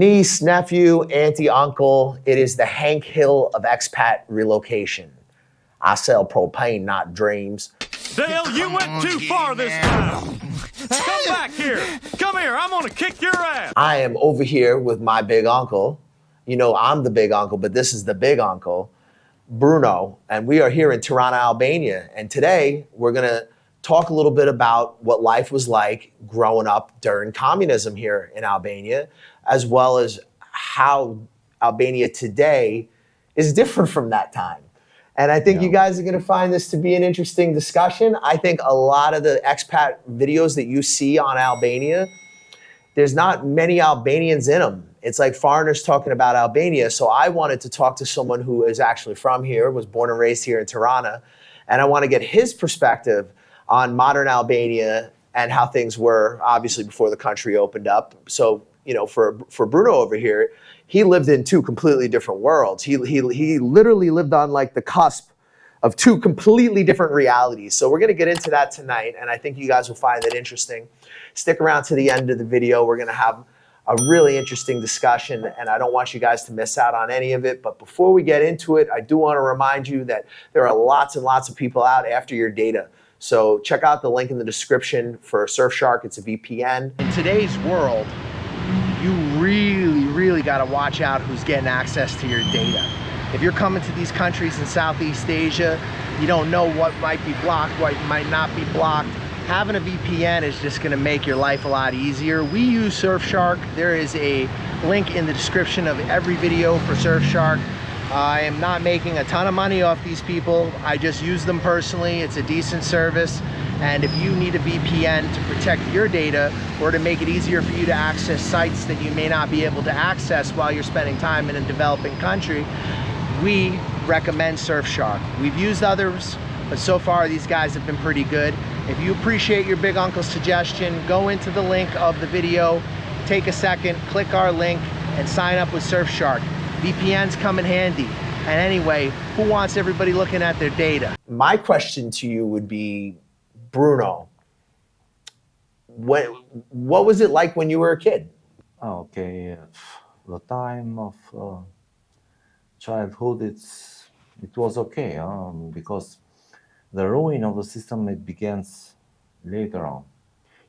Niece, nephew, auntie, uncle. It is the Hank Hill of expat relocation. I sell propane, not dreams. Dale, you went too far this time. Come back here. Come here. I'm going to kick your ass. I am over here with my big uncle. You know, I'm the big uncle, but this is the big uncle, Bruno. And we are here in Tirana, Albania. And today we're going to talk a little bit about what life was like growing up during communism here in Albania, as well as how Albania today is different from that time. And I think you guys are going to find this to be an interesting discussion. I think a lot of the expat videos that you see on Albania, there's not many Albanians in them. It's like foreigners talking about Albania. So I wanted to talk to someone who is actually from here, was born and raised here in Tirana. And I want to get his perspective on modern Albania and how things were, obviously, before the country opened up. So, you know, for Bruno over here, he lived in two completely different worlds. He literally lived on like the cusp of two completely different realities. So we're going to get into that tonight, and I think you guys will find it interesting. Stick around to the end of the video. We're going to have a really interesting discussion, and I don't want you guys to miss out on any of it. But before we get into it, I do want to remind you that there are lots and lots of people out after your data. So check out the link in the description for Surfshark. It's a VPN. In today's world, you really got to watch out who's getting access to your data. If you're coming to these countries in Southeast Asia, you don't know what might be blocked, what might not be blocked. Having a VPN is just going to make your life a lot easier. We use Surfshark. There is a link in the description of every video for Surfshark. I am not making a ton of money off these people. I just use them personally. It's a decent service. And if you need a VPN to protect your data or to make it easier for you to access sites that you may not be able to access while you're spending time in a developing country, we recommend Surfshark. We've used others, but so far these guys have been pretty good. If you appreciate your big uncle's suggestion, go into the link of the video, take a second, click our link, and sign up with Surfshark. VPNs come in handy. And anyway, who wants everybody looking at their data? My question to you would be, Bruno, what was it like when you were a kid? Okay, the time of childhood, it was okay, because the ruin of the system, it begins later on.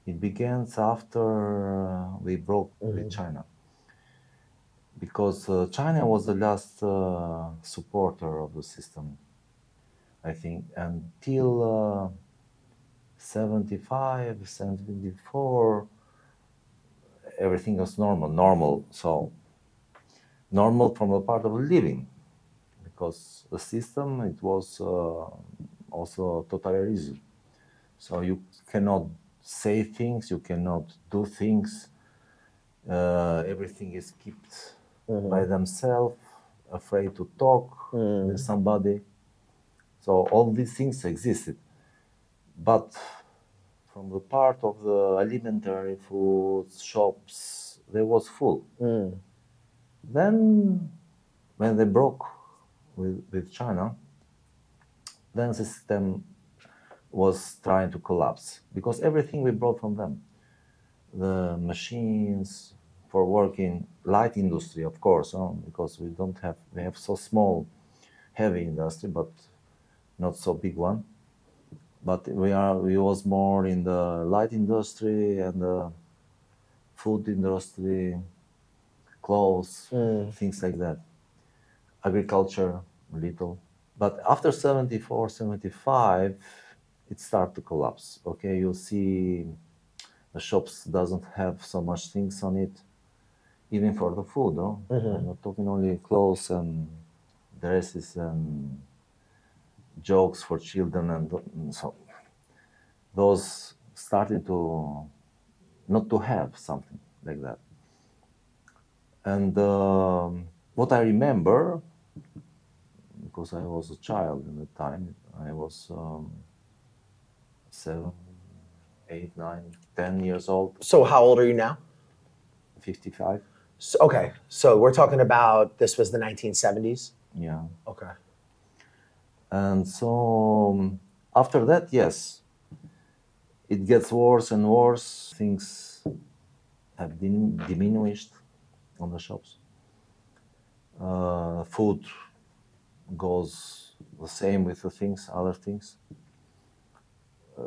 It begins after we broke with China, because China was the last supporter of the system, I think, until 75, 74, everything was normal. So normal from the part of living, because the system, it was also totalitarianism. So you cannot say things, you cannot do things. Everything is kept by themselves, afraid to talk with somebody. So all these things existed. But from the part of the elementary food shops, there was full. Then, when they broke with China, then the system was trying to collapse, because everything we brought from them, the machines for working, light industry, of course, because we have so small, heavy industry, but not so big one. But we was more in the light industry and the food industry, clothes, things like that. Agriculture, a little. But after 74, 75, it started to collapse. Okay, you see the shops doesn't have so much things on it, even for the food. I'm not talking only clothes and dresses and jokes for children, and so those started to not to have something like that. And what I remember, because I was a child at the time, I was 7, 8, 9, 10 years old. So how old are you now? 55. So, okay, so we're talking about, this was the 1970s? Yeah. Okay. And so after that, yes, it gets worse and worse. Things have been diminished on the shops. Food goes the same with the things, other things.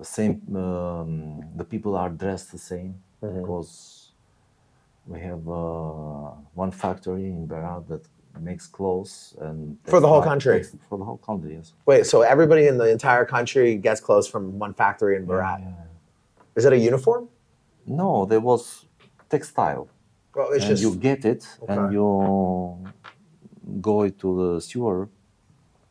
Same. The people are dressed the same because we have one factory in Berat that makes clothes and For the whole country? For the whole country, yes. Wait, so everybody in the entire country gets clothes from one factory in Berat? Is it a uniform? No, there was textile. Well, it's And just you get it and Okay. you go to the sewer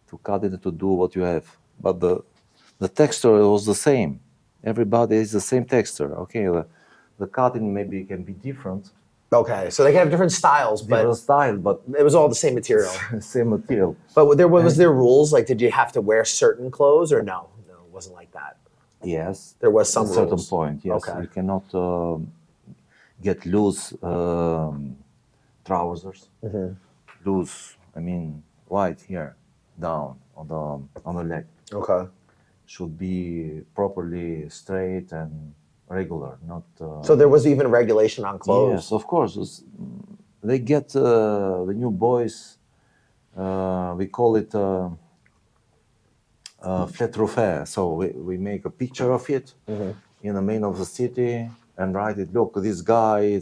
to cut it to do what you have. But the texture was the same. Everybody is the same texture. Okay, the cutting maybe can be different, okay. So they can have different styles, different but style, but it was all the same material. same material. But was there rules? Like, did you have to wear certain clothes, or no? No, it wasn't like that. Yes, There was some at a certain rules. point. Yes, Okay. you cannot get loose trousers. Loose. I mean, white here, down on the leg. Okay. Should be properly straight and regular, not. So there was even regulation on clothes. Yes, of course. They get the new boys. We call it flat roof. So we make a picture of it in the main of the city and write it. Look, this guy.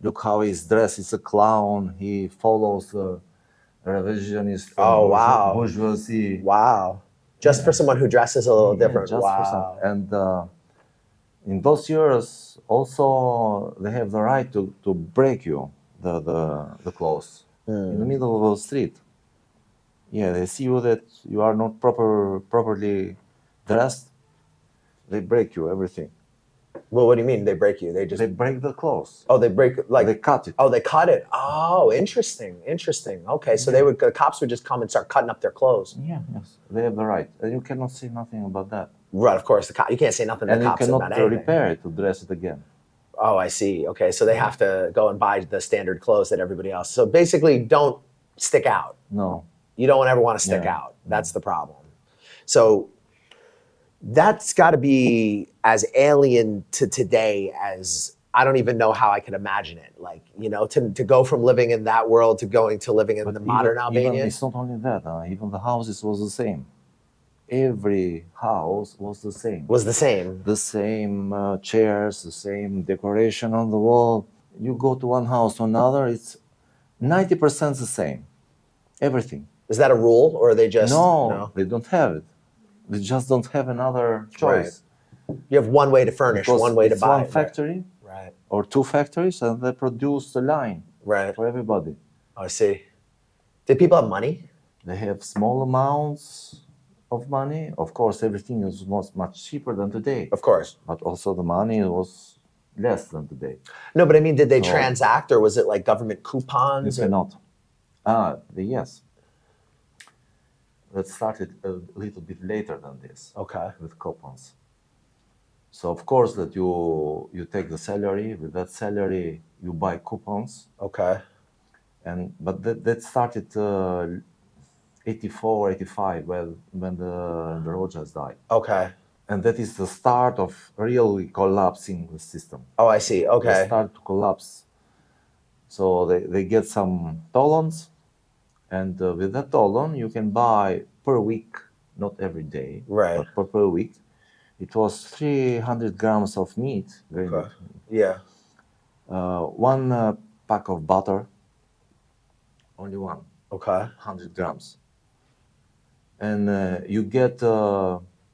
Look how he's dressed. He's a clown. He follows the revisionist. Wow. Bourgeoisie. Wow. Just for someone who dresses a little different. Just wow. for some. And in those years, also they have the right to break you the clothes in the middle of the street. Yeah, they see you that you are not properly dressed. They break you everything. Well, what do you mean they break you? They break the clothes. Oh, they break They cut it. Oh, they cut it. Oh, interesting. Okay, so the cops would just come and start cutting up their clothes. Yeah, yes, they have the right, and you cannot say nothing about that. Right, of course. You can't say nothing to And the you cops cannot about anything. repair it to dress it again. Oh, I see. Okay, so they have to go and buy the standard clothes that everybody else. So basically, don't stick out. No. You don't ever want to stick out. That's the problem. So that's got to be as alien to today as I don't even know how I can imagine it. Like, to go from living in that world to living in the modern Albania. It's not only that. Even the houses was the same. Every house was the same. Was the same. The same chairs, the same decoration on the wall. You go to one house to another, it's 90% the same. Everything. Is that a rule, or are they just No, they don't have it. They just don't have another choice. Right. You have one way to furnish, Because one way to it's buy. one factory Right. or two factories, and they produce the line Right. for everybody. I see. Did people have money? They have small amounts of money. Of course, everything is much cheaper than today. Of course. But also the money was less than today. No, but I mean, did they So- transact, or was it like government You coupons? cannot. Yes. That started a little bit later than this. Okay. With coupons. So of course that you take the salary. With that salary, you buy coupons. Okay. But that started 84, 85, when the Rojas died. Okay. And that is the start of really collapsing the system. Oh, I see. They Okay. start to collapse. So they get some tolons, and with that tolon you can buy per week, not every day, Right. but per week. It was 300 grams of meat, very Okay. good. Yeah. One pack of butter, only one, Okay. 100 grams. And you get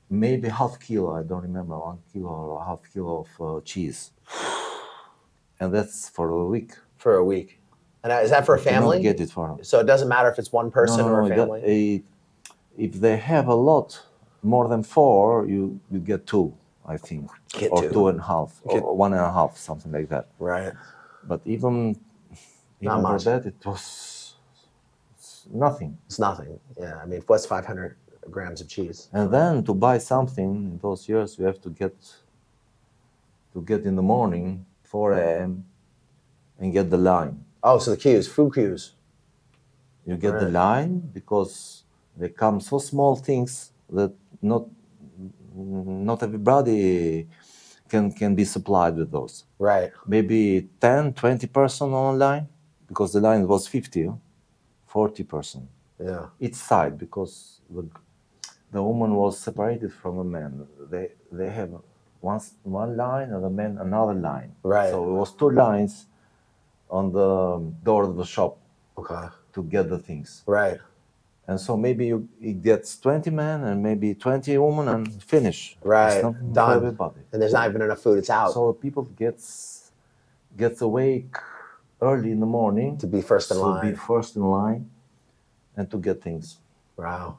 maybe half kilo, I don't remember, 1 kilo or half kilo of cheese. And that's for a week. For a week. And is that for a You cannot family? get it for So it doesn't matter if it's one person or a family? If they have a lot, more than 4, you get 2, I think. Get or 2. 2.5, or 1.5, something like that. Right. But even Not for much. that, it's nothing. It's nothing. Yeah. I mean, what's 500 grams of cheese? And then to buy something in those years, you have to get in the morning, 4 a.m., and get the line. Oh, so the queues, food queues. You get the Right. line because they come so small things that not everybody can be supplied with those. Right. Maybe 10, 20 person online. because the line was 50, 40%. Yeah. Each side, because the woman was separated from the man. They have one line and the man another line. Right. So it was 2 lines on the door of the shop Okay. to get the things. Right. And so maybe it gets 20 men and maybe 20 women and finish. Right. It's not for Done. everybody. And there's not even enough food. It's out. So people gets awake early in the morning To be first in line. To be first in line and to get things. Wow.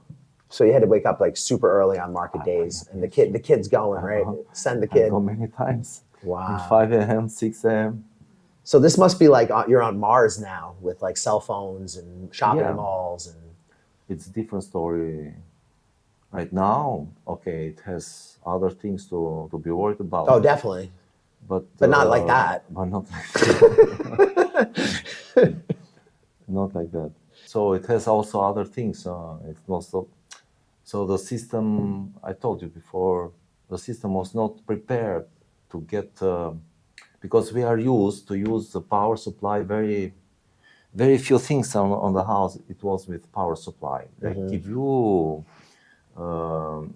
So you had to wake up like super early on market days, and the kid's going, right? Send the I kid. go many times. Wow. At 5 a.m., 6 a.m. So this must be like you're on Mars now with like cell phones and shopping Yeah. malls and. It's a different story. Right now, okay, it has other things to be worried about. Oh, definitely. But not like that. But not like that. Not like that. So it has also other things. It's also, so the system, I told you before, the system was not prepared to get, because we are used to use the power supply very few things on the house. It was with power supply. They give you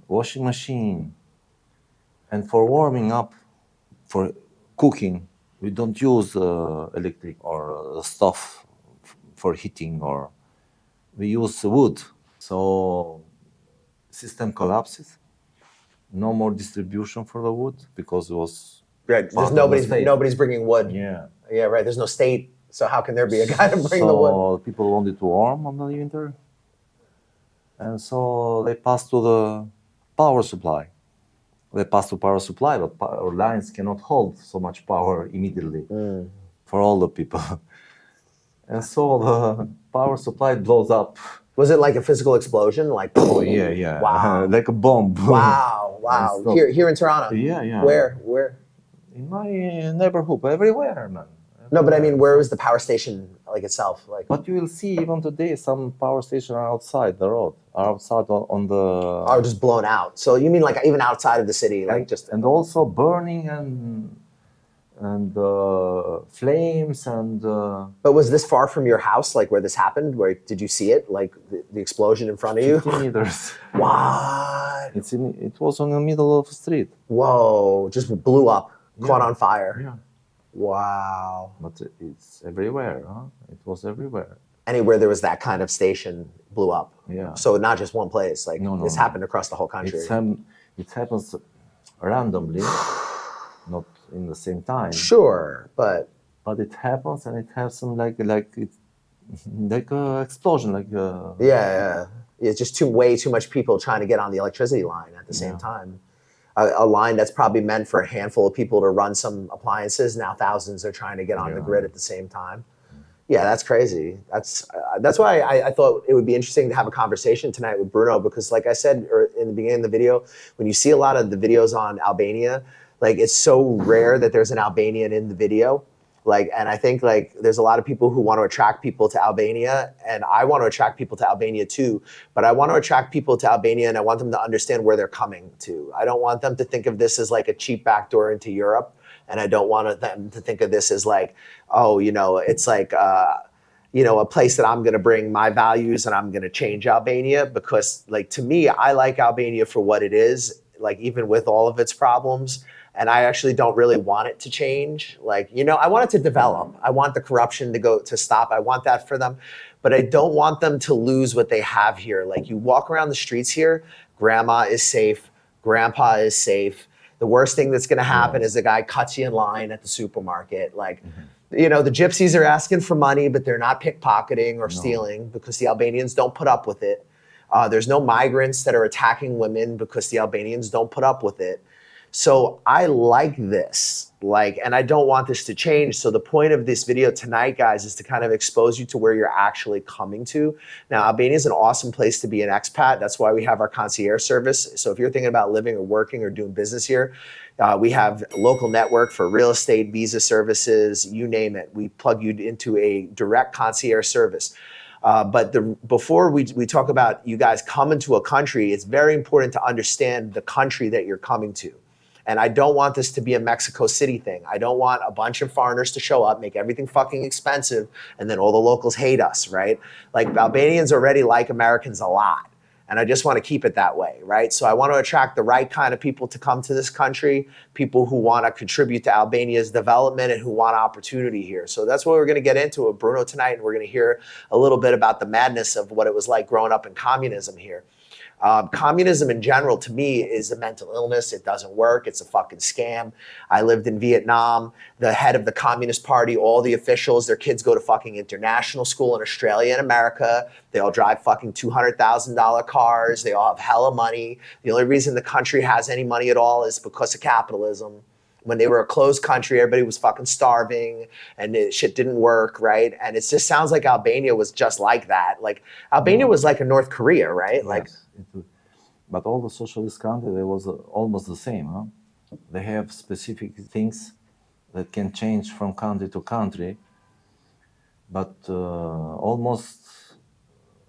washing machine, and for warming up, for cooking, we don't use electric or stuff for heating, or we use wood. So system collapses. No more distribution for the wood because it was Right. part There's of the state. nobody's bringing wood. Yeah. Yeah. Right. There's no state. So how can there be a guy to bring the wood? So people wanted to warm on the winter, and so they passed to the power supply. They passed to power supply, but power lines cannot hold so much power immediately for all the people. And so the power supply blows up. Was it like a physical explosion? Like. Oh yeah. Wow. Like a bomb. Wow. So- Here in Tirana. Yeah. Where? In my neighborhood, everywhere, man. No, but I mean, where was the power station like itself? Like. But you will see even today some power stations are outside the road, are outside on the. Are just blown out. So you mean like even outside of the city, like just. And also burning and flames and. But was this far from your house, like where this happened? Where did you see it, like the explosion in front of you? 50 meters. What? It was on the middle of the street. Whoa! Just blew up, caught on fire. Yeah. Wow. But it's everywhere, huh? It was everywhere. Anywhere there was that kind of station blew up. Yeah. So not just one place. Like No, this happened across the whole country. It happens randomly, not in the same time. Sure, but It happens, and it has some like a explosion, like. yeah. It's just way too much people trying to get on the electricity line at the same time. A line that's probably meant for a handful of people to run some appliances. Now thousands are trying to get on the grid at the same time. Yeah, that's crazy. That's why I thought it would be interesting to have a conversation tonight with Bruno, because like I said in the beginning of the video, when you see a lot of the videos on Albania, like it's so rare that there's an Albanian in the video. Like, and I think like there's a lot of people who want to attract people to Albania, and I want to attract people to Albania too, but I want to attract people to Albania and I want them to understand where they're coming to. I don't want them to think of this as like a cheap backdoor into Europe, and I don't want them to think of this as like, oh, it's like, a place that I'm going to bring my values and I'm going to change Albania, because like, to me, I like Albania for what it is, like even with all of its problems. And I actually don't really want it to change. Like, I want it to develop. I want the corruption to stop. I want that for them. But I don't want them to lose what they have here. Like, you walk around the streets here, grandma is safe, grandpa is safe. The worst thing that's going to happen is a guy cuts you in line at the supermarket. Like, the gypsies are asking for money, but they're not pickpocketing or stealing because the Albanians don't put up with it. There's no migrants that are attacking women because the Albanians don't put up with it. So I like this, and I don't want this to change. So the point of this video tonight, guys, is to kind of expose you to where you're actually coming to. Now, Albania is an awesome place to be an expat. That's why we have our concierge service. So if you're thinking about living or working or doing business here, we have a local network for real estate, visa services, you name it. We plug you into a direct concierge service. But before we talk about you guys coming to a country, it's very important to understand the country that you're coming to. And I don't want this to be a Mexico City thing. I don't want a bunch of foreigners to show up, make everything fucking expensive, and then all the locals hate us, right? Like Albanians already like Americans a lot. And I just want to keep it that way, right? So I want to attract the right kind of people to come to this country, people who want to contribute to Albania's development and who want opportunity here. So that's what we're going to get into with Bruno tonight. And we're going to hear a little bit about the madness of what it was like growing up in communism here. Communism in general, to me, is a mental illness. It doesn't work. It's a fucking scam. I lived in Vietnam. The head of the Communist Party, all the officials, their kids go to fucking international school in Australia and America. They all drive fucking $200,000 cars. They all have hella money. The only reason the country has any money at all is because of capitalism. When they were a closed country, everybody was fucking starving and shit didn't work, right? And it just sounds like Albania was just like that. Like Albania was like a North Korea, right? Yes, Like, but all the socialist countries, they was almost the same. Huh? They have specific things that can change from country to country, but almost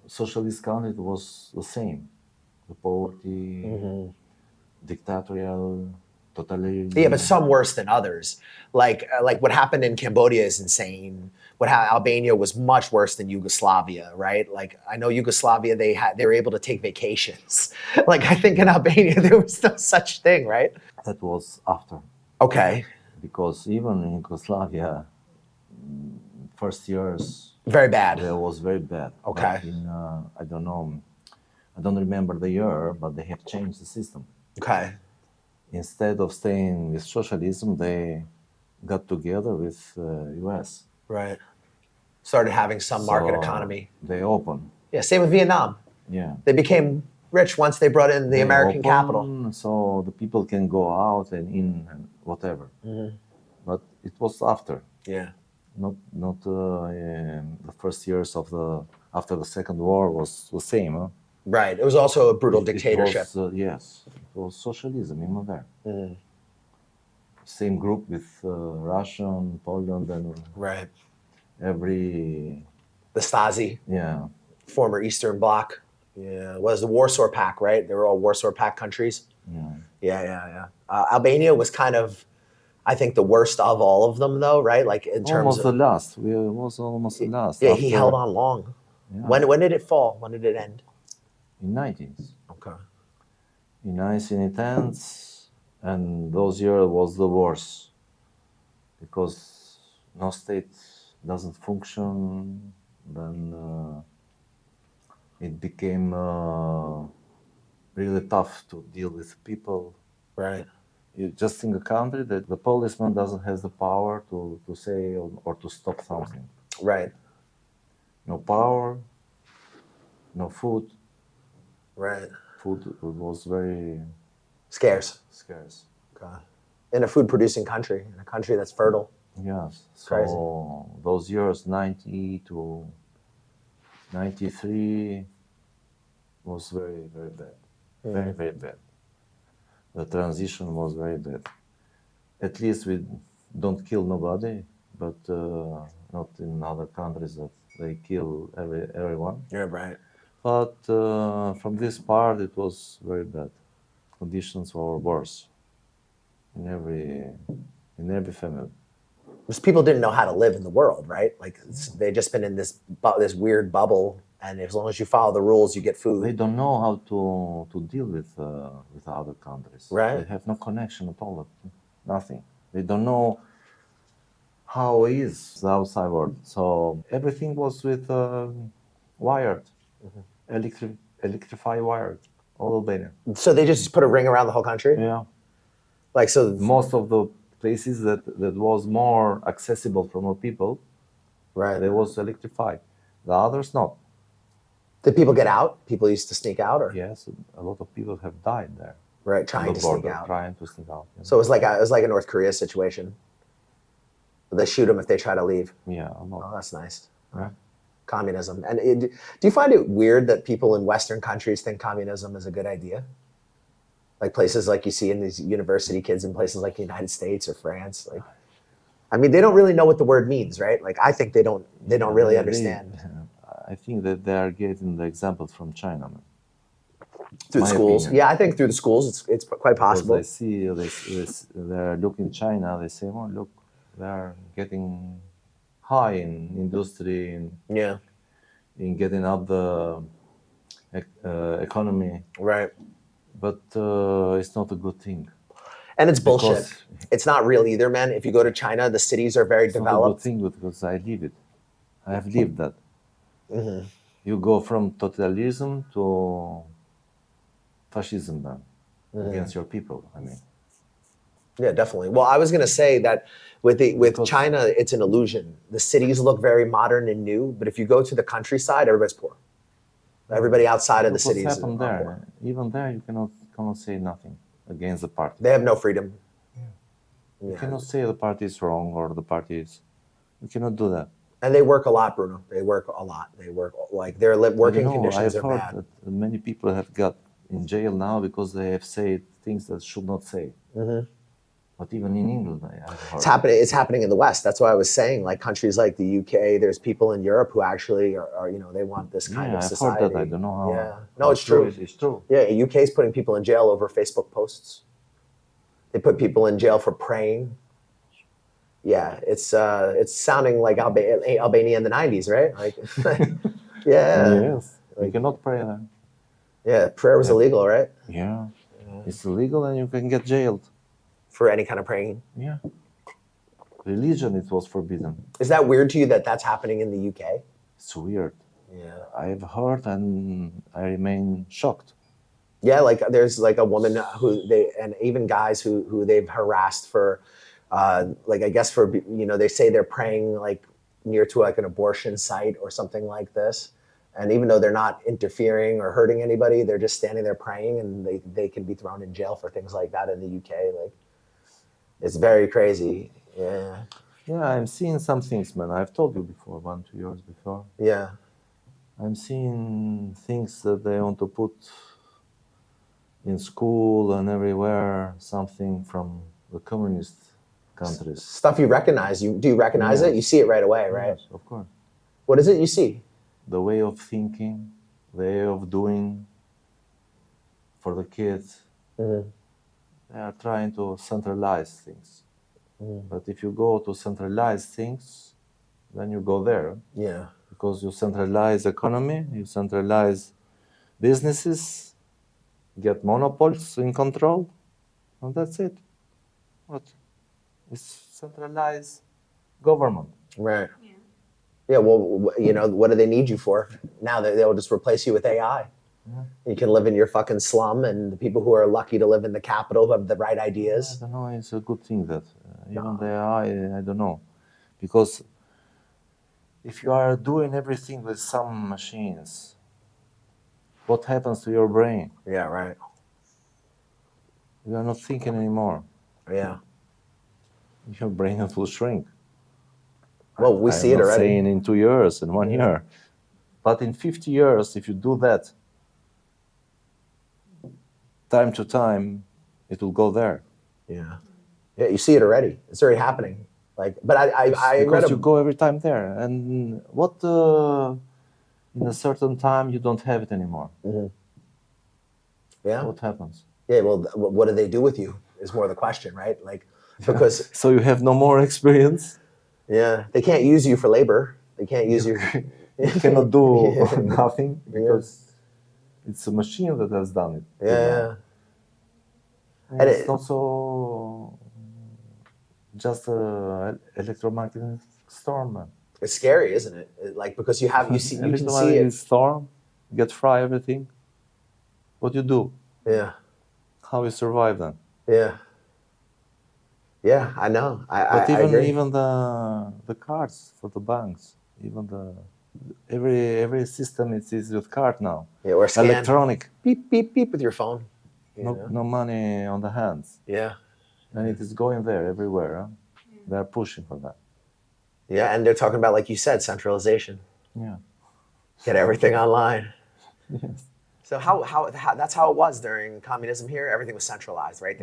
socialist country was the same. The poverty, dictatorial, totalitarian. yeah, but some worse than others. Like what happened in Cambodia is insane. Albania was much worse than Yugoslavia, right? Like I know Yugoslavia, they were able to take vacations. Like I think in Albania there was no such thing, right? That was after, Okay, because even in Yugoslavia, first years very bad. it was very bad. Okay. But in, I don't know, I don't remember the year, but they have changed the system. Okay, Instead of staying with socialism, they got together with US. right. Started having some market So economy. They open. Yeah, same with Vietnam. Yeah. They became rich once they brought in the They American open, capital. So the people can go out and in and whatever. But it was after, Yeah. not the first years of after the Second War was the same. Huh? Right. It was also a brutal It dictatorship. was, yes, it was socialism in there. Same group with Russian, Poland, and Right. every, The Stasi, yeah. former Eastern Bloc. Yeah. Was the Warsaw Pact, right? They were all Warsaw Pact countries. Yeah. Yeah. Albania was kind of, I think, the worst of all of them, though, right? Like in terms Almost the of. last. We was almost the last. Yeah, he After- held on long. Yeah. When did it fall? When did it end? In 19s. Okay. In 1910s, and those years was the worst because no state doesn't function. Then it became really tough to deal with people. Right. You just in a country that the policeman doesn't have the power to say or to stop something. Right. No power, no food. Right. Food was very Scarce. scarce. Okay. In a food-producing country, in a country that's fertile. Yes. So Crazy. those years, 90 to 93, was very, very bad. Very, very bad. The transition was very bad. At least we don't kill nobody, but not in other countries that they kill everyone. You're right. But from this part, it was very bad. Conditions were worse in every family. Because people didn't know how to live in the world, right? Like they just been in this weird bubble, and as long as you follow the rules, you get They food. don't know how to deal with other countries. Right. They have no connection at all. Nothing. They don't know how it is the outside world. So everything was with wired, electrified wired, all Albania. So they just put a ring around the whole country. Yeah. Like so. Most of the places that was more accessible from the people, Right. they was electrified. The others not. Did people get out? People used to sneak out, or Yes, a lot of people have died there. right, On trying the to sneak border, out. trying to sneak out. So it was like a North Korea situation. They shoot them if they try to leave. Yeah, a lot. Oh, that's nice. Right. Communism. And do you find it weird that people in Western countries think communism is a good idea? Like places like you see in these university kids in places like the United States or France. Like, I mean, they don't really know what the word means, right? Like, I think they don't really They- understand. I think that they are getting the example from China. Man. Through the My schools. opinion. Yeah, I think through the schools it's quite Because possible. they see, they look in China, they say, oh, look, they are getting high in industry, Yeah, in getting up the economy, right. but it's not a good thing. And it's bullshit. Because It's not real either, man. If you go to China, the cities are very it's not a good developed. thing because I live it. I have lived that. Mm-hmm. You go from totalitarianism to fascism then, against your people, I mean. Yeah, definitely. Well, I was gonna say that with Because- China, it's an illusion. The cities look very modern and new, but if you go to the countryside, everybody's poor. Everybody outside of the Look what's cities is happened poor. there. Even there, you cannot say nothing against the party. They have no freedom. You Yeah. cannot say the party is wrong or the party is. You cannot do that. And they work a lot, Bruno. They work a lot. They work like their working conditions I've are heard bad. that many people have got in jail now because they have said things that should not say. Mm-hmm. But even in England, I've heard. It's happening. It's happening in the West. That's why I was saying, like countries like the UK. There's people in Europe who actually are they want this kind of I've society. heard that. I don't know how. Yeah, no, how it's true. It's true. Yeah, UK is putting people in jail over Facebook posts. They put people in jail for praying. Yeah, it's sounding like Albania in the '90s, right? Like, yeah, Yes. You cannot pray there. yeah. Prayer was illegal, right? Yeah. It's illegal and you can get jailed. For any kind of praying. Yeah. Religion, it was forbidden. Is that weird to you that that's happening in the UK? It's weird. Yeah. I've heard and I remain shocked. Yeah, like there's like a woman who and even guys who they've harassed for, like I guess for they say they're praying like near to like an abortion site or something like this, and even though they're not interfering or hurting anybody, they're just standing there praying, and they can be thrown in jail for things like that in the UK. Like, it's very crazy. Yeah. Yeah, I'm seeing some things, man. I've told you before, 1-2 years before. Yeah. I'm seeing things that they want to put in school and everywhere, something from the communist countries. Stuff you recognize. Do you recognize it? You see it right away, right? Yes, of course. What is it you see? The way of thinking, the way of doing for the kids. Mm-hmm. They are trying to centralize things. But if you go to centralize things, then you go there. Yeah. Because you centralize economy, you centralize businesses, get monopoles in control, and that's it. What? It's centralized government. Right. Yeah. Well, what do they need you for? Now they'll just replace you with AI. Yeah. You can live in your fucking slum, and the people who are lucky to live in the capital who have the right I ideas. don't know, it's a good thing that even the AI, I don't know. Because if you are doing everything with some machines, what happens to your brain? Yeah. Right. You are not thinking anymore. Yeah. Your brain will shrink. Well, we see it I'm not already. saying in 2 years, in 1 year. But in 50 years, if you do that, time to time, it will go there. Yeah. Yeah. You see it already. It's already happening. Like, but I read Because you go every time there. And what in a certain time you don't have it anymore? Yeah. What happens? Yeah. Well, what do they do with you? Is more the question, right? Like, because So you have no more experience. yeah, they can't use you for labor. They can't use you. You cannot do nothing because it's a machine that has done it. Yeah. And it's not so just an electromagnetic storm, man. It's scary, isn't it? Like, because you can see Electromagnetic it. storm, get fry everything. What you do? Yeah. How you survive then? Yeah. Yeah, I know. But I agree. even the cards for the banks, even every system is with card now. Yeah, or scan. Electronic. Beep, beep, beep with your phone. You know? No money on the hands. Yeah. And it is going there everywhere. Huh? They're pushing for that. Yeah, and they're talking about, like you said, centralization. Yeah. Get everything online. Yes. So how that's how it was during communism here. Everything was centralized, right?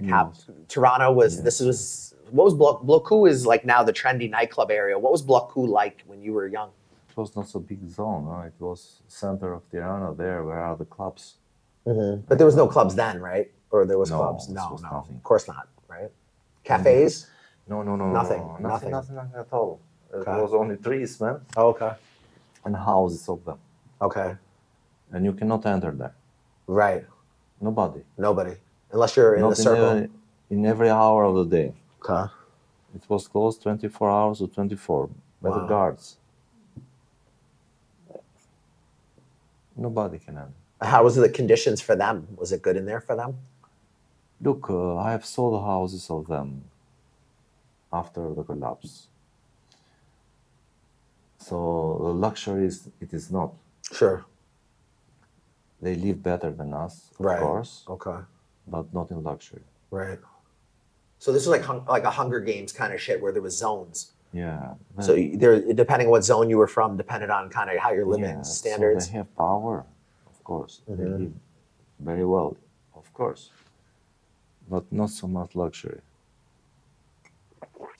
Tirana was. This was what was Blloku is like now the trendy nightclub area. What was Blloku like when you were young? It was not so big zone. Huh? It was center of Tirana there where are the clubs. But there was no clubs then, right? Or there was No, clubs? this No, was no, nothing. of course not, right? Cafes? No, Nothing, no, nothing. nothing at all. Okay. It was only trees, man, Oh, okay. and houses of them, Okay. and you cannot enter there. Right. Nobody. Nobody. Unless you're in the Not circle. in every hour of the day. Okay. It was closed 24 hours or 24 by the Wow. guards. Nobody can enter. How was the conditions for them? Was it good in there for them? Look, I have sold houses of them after the collapse. So the luxury it is not. Sure. They live better than us, of Right. course, Okay. but not in luxury. Right. So this was like a Hunger Games kind of shit where there was zones. Yeah. So there, depending on what zone you were from, depended on kind of how you're living, yeah, standards. So they have power, of course. They live very well, of course, but not so much luxury.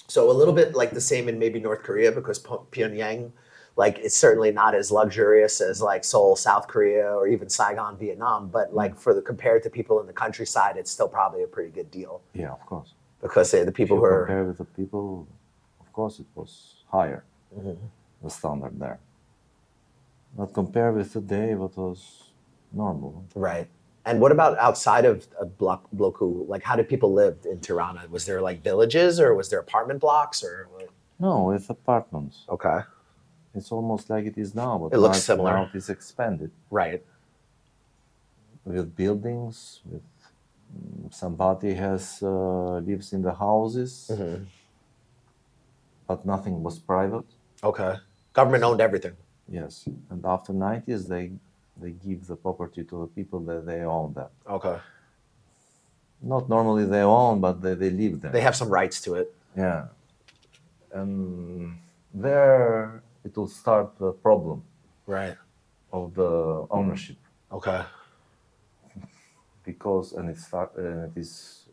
So a little bit like the same in maybe North Korea, because Pyongyang, like it's certainly not as luxurious as like Seoul, South Korea, or even Saigon, Vietnam. But like compared to people in the countryside, it's still probably a pretty good deal, Yeah, of course. because the people If who you are compare with the people, of course, it was higher, the standard there. But compared with today, what was normal. right. And what about outside of Blloku? Like, how did people live in Tirana? Was there like villages, or was there apartment blocks, or? No, with apartments. Okay. It's almost like it is now, but It looks now, similar. now it is expanded Right. with buildings. With somebody has lives in the houses, but nothing was private. Okay. Government owned everything. Yes, and after 90s, they give the property to the people that they own that. Okay. Not normally they own, but they live there. They have some rights to it. Yeah, and there it will start the problem Right. of the ownership, Okay. because and it is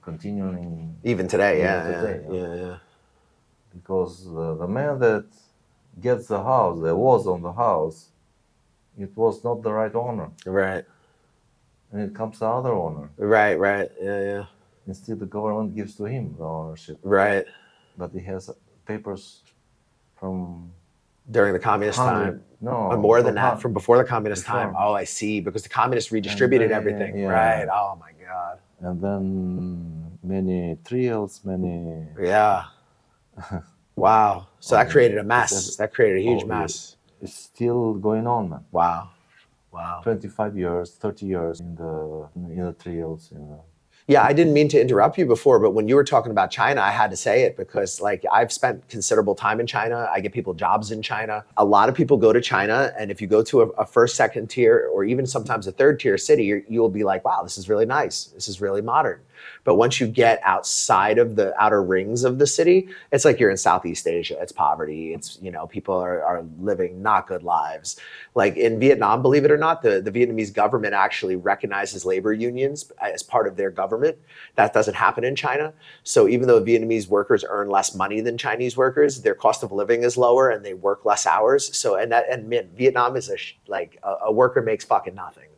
continuing Even today, Even yeah, today, yeah. because the man that gets the house, that was on the house, it was not the right owner, Right. and it comes the other owner. Right, yeah. Instead, the government gives to him the ownership, Right. but he has papers from During the communist 100 time. No, Or more than from that, from before the communist Before. time. Oh, I see. Because the communists redistributed then, everything. yeah. Right. Oh my God. and then many trials, many. Yeah. Wow. So that created a mess. It's- That created a huge oh, mess. It's still going on, man. Wow. Wow. 25 years, 30 years in the trials. Yeah, I didn't mean to interrupt you before, but when you were talking about China, I had to say it because like I've spent considerable time in China. I get people jobs in China. A lot of people go to China, and if you go to a first, second tier, or even sometimes a third tier city, you'll be like, wow, this is really nice. This is really modern. But once you get outside of the outer rings of the city, it's like you're in Southeast Asia. It's poverty. It's, people are living not good lives. Like in Vietnam, believe it or not, the Vietnamese government actually recognizes labor unions as part of their government. That doesn't happen in China. So even though Vietnamese workers earn less money than Chinese workers, their cost of living is lower and they work less hours. So, and Vietnam is a worker makes fucking nothing,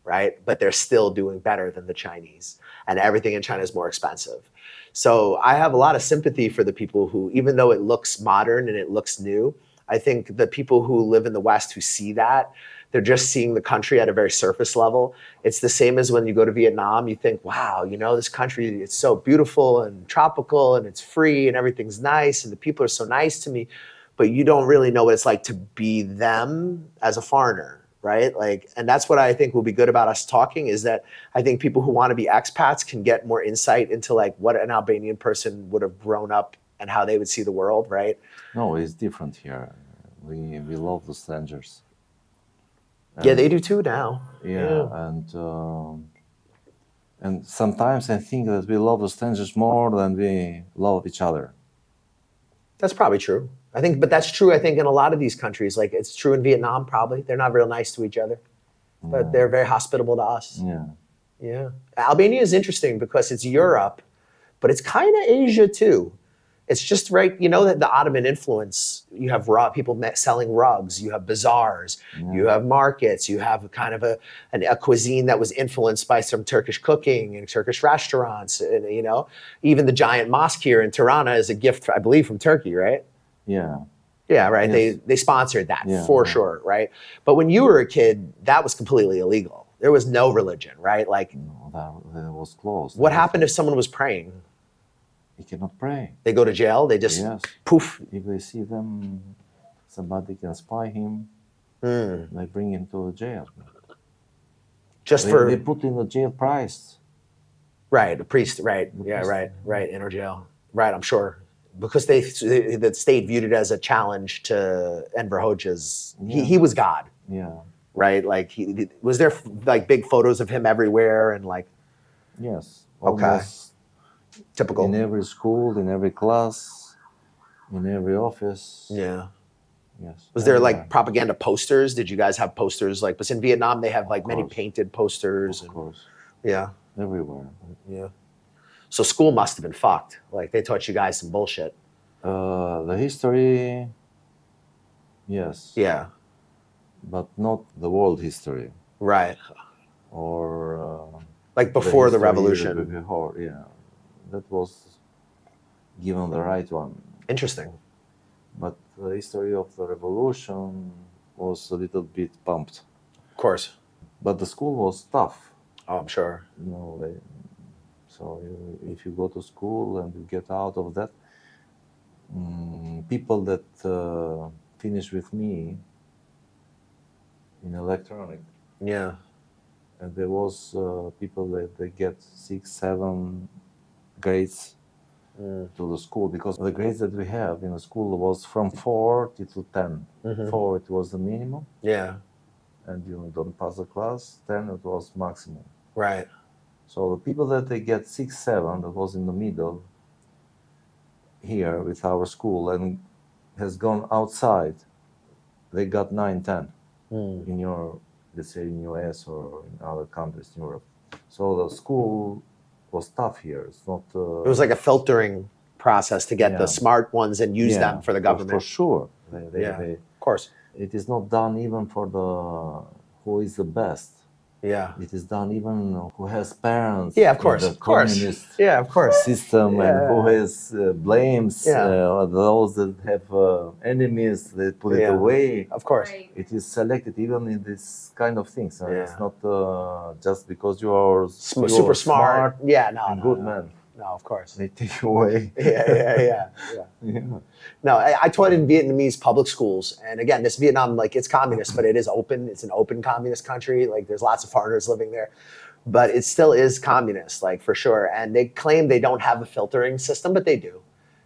right? But they're still doing better than the Chinese, and everything in China is more expensive. So I have a lot of sympathy for the people who, even though it looks modern and it looks new, I think the people who live in the West who see that, they're just seeing the country at a very surface level. It's the same as when you go to Vietnam, you think, wow, this country, it's so beautiful and tropical and it's free and everything's nice and the people are so nice to me, but you don't really know what it's like to be them as a foreigner. Right? And that's what I think will be good about us talking, is that I think people who want to be expats can get more insight into what an Albanian person would have grown up and how they would see the world, right? No, it's different here. We love the strangers. Yeah, they do too now. Yeah. And sometimes I think that we love the strangers more than we love each other. That's probably true. I think, but that's true, I think, in a lot of these countries. Like it's true in Vietnam, probably. They're not real nice to each other, but they're very hospitable to us. Yeah. Yeah. Albania is interesting because it's Europe, but it's kind of Asia too. It's just right, you know, that the Ottoman influence, you have people selling rugs, you have bazaars, you have markets, you have kind of a cuisine that was influenced by some Turkish cooking and Turkish restaurants. And, you know, even the giant mosque here in Tirana is a gift, I believe, from Turkey, right? Yeah. Yeah, right. Yes. They sponsored that Yeah. sure, right? But when you were a kid, that was completely illegal. There was no religion, right? Like, No, that was closed. what happened if someone was praying? You cannot pray. They go to jail. They just Yes. poof. If they see them, somebody can spy him. Mm. They bring him to jail. Just They put in the jail price. right, a priest, right, yeah, priest. right, in or jail, right. I'm sure because the state viewed it as a challenge to Enver Hoxha's. Yeah. He was God, Yeah. right? Like he was there like big photos of him everywhere and like Yes. Okay. Almost typical. in every school, in every class, in every office. Yeah. Yes. Was there like everywhere. propaganda posters? Did you guys have posters? Like, because in Vietnam they have like many course. painted posters. Of And, course. yeah. Everywhere. Yeah. So school must have been fucked. Like they taught you guys some bullshit. The history, yes. Yeah. But not the world history Right. or Like before the history revolution. Before, yeah, that was given the right one. Interesting. But the history of the revolution was a little bit pumped. Of course. But the school was tough. Oh, I'm sure. You know, if you go to school and you get out of that, people that finish with me in electronic, Yeah. and there was people that they get 6, 7 grades to the school, because the grades that we have in the school was from 4 to 10. 4 it was the minimum, Yeah. and you don't pass the class. 10 it was maximum. Right. So the people that they get 6, 7, that was in the middle here with our school and has gone outside, they got 9, 10 in your, let's say in US or in other countries in Europe. So the school was tough here. It's not. It was like a filtering process to get the Yeah. smart ones and use them for the government. For sure. Yeah. They, Of course. it is not done even for the who is the best. Yeah. It is done even who has parents. Yeah, of course. in the Of course. communist Yeah, of course. system, and who has blames Yeah. those that have enemies. They put it Yeah. away. Of course. Right. It is selected even in this kind of things. Yeah. It's not just because you are Super smart. Yeah, no. and no, good no. man. No, of course. They take you away. Yeah. Yeah. No, I taught in Vietnamese public schools. And again, this Vietnam, like it's communist, but it is open. It's an open communist country. Like there's lots of foreigners living there, but it still is communist, like for sure. And they claim they don't have a filtering system, but they do.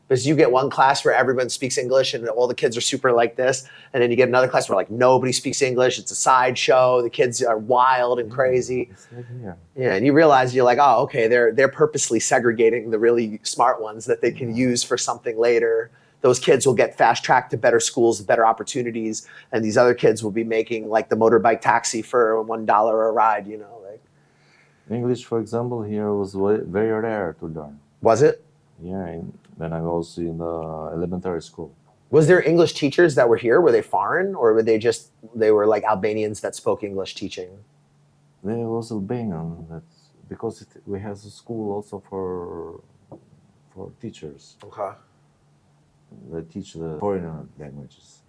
Because you get one class where everyone speaks English and all the kids are super like this. And then you get another class where like nobody speaks English. It's a sideshow. The kids are wild and crazy. It's like here. Yeah, and you realize you're like, oh, okay, they're purposely segregating the really smart ones that they can use for something later. Those kids will get fast tracked to better schools, better opportunities, and these other kids will be making like the motorbike taxi for $1 a ride. You know, like English, for example, here was very rare to learn. was it? Yeah, when I was in the elementary school. Was there English teachers that were here? Were they foreign, or were they were like Albanians that spoke English teaching? There was Albanian, because we have a school also for teachers. Okay. They teach the foreign languages.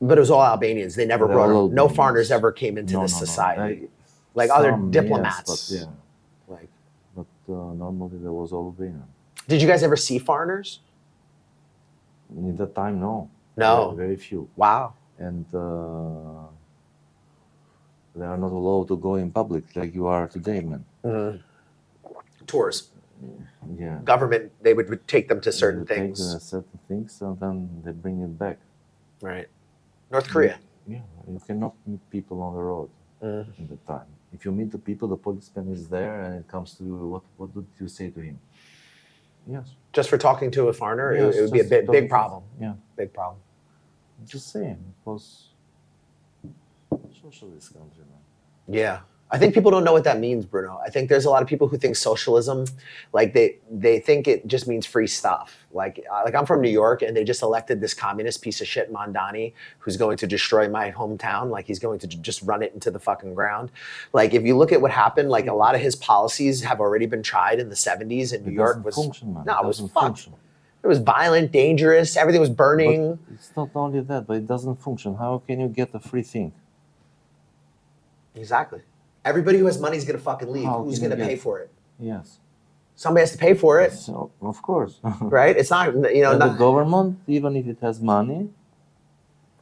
But it was all Albanians. They never They're brought all no Albanians. foreigners ever came into No, this no, no. society. Like other Some, diplomats. yes, but yeah. Like, But normally there was Albanian. did you guys ever see foreigners? In that time, no. No. Very few. Wow. And they are not allowed to go in public like you are today, man. Tours. Yeah. Government, they would take them to certain They take, things. certain things, and then they bring it back. Right. North Korea. Yeah, you cannot meet people on the road in the time. If you meet the people, the policeman is there, and it comes to you. What did you say to him? Yes. Just for talking to a foreigner, Yes, it would be a just big problem. Yeah. Big problem. Just saying, it was socialist country, man. Yeah. I think people don't know what that means, Bruno. I think there's a lot of people who think socialism, like they think it just means free stuff. Like I'm from New York, and they just elected this communist piece of shit, Mondani, who's going to destroy my hometown. Like he's going to just run it into the fucking ground. Like if you look at what happened, like a lot of his policies have already been tried in the 70s, and New York was function, man. No, it was fucked. Function. It was violent, dangerous. Everything was burning. But it's not only that, but it doesn't function. How can you get a free thing? Exactly. Everybody who has money is gonna fucking leave. How Who's can you gonna pay get- for it? Yes. Somebody has to pay for it, So, of course. right? It's not, you know, And the not, government, even if it has money,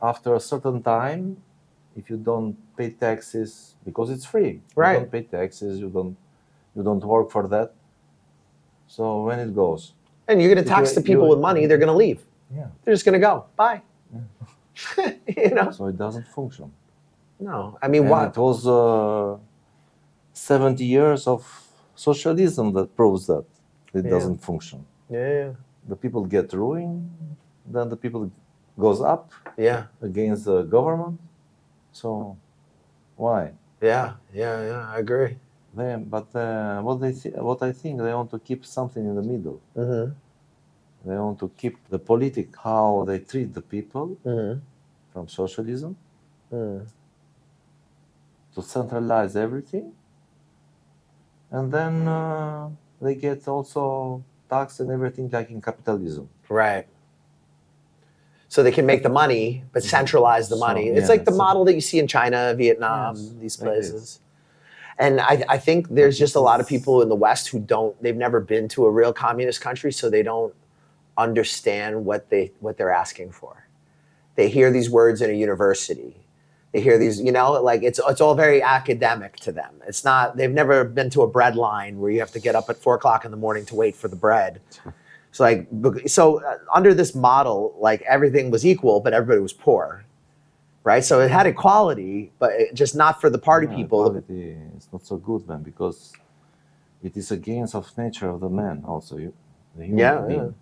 after a certain time, if you don't pay taxes, because it's free, Right. you don't pay taxes, you don't work for that. So when it goes, and you're gonna tax the people with money. They're gonna leave. yeah. They're just gonna go. Bye. You know? So it doesn't function. No, I mean, And why? it was 70 years of socialism that proves that it Yeah. doesn't function. Yeah, The people get ruined, then the people goes up yeah, against the government. So why? yeah. I agree. What I think they want to keep something in the middle. Mm-hmm. They want to keep the politic how they treat the people Mm-hmm. from socialism Mm. to centralize everything, and then they get also tax and everything like in capitalism. Right. So they can make the money, but centralize the So, money. It's yeah, like the so- model that you see in China, Vietnam, Yes, these like this. places. And I think there's just a lot of people in the West who they've never been to a real communist country, so they don't understand what they're asking for. They hear these words in a university. They hear these, you know, like it's all very academic to them. It's not, they've never been to a bread line where you have to get up at 4:00 in the morning to wait for the bread. So under this model, like everything was equal, but everybody was poor, right? So it had equality, but just not for the party Yeah, people. equality is not so good, man, because it is against of nature of the man also. The human Yeah, being.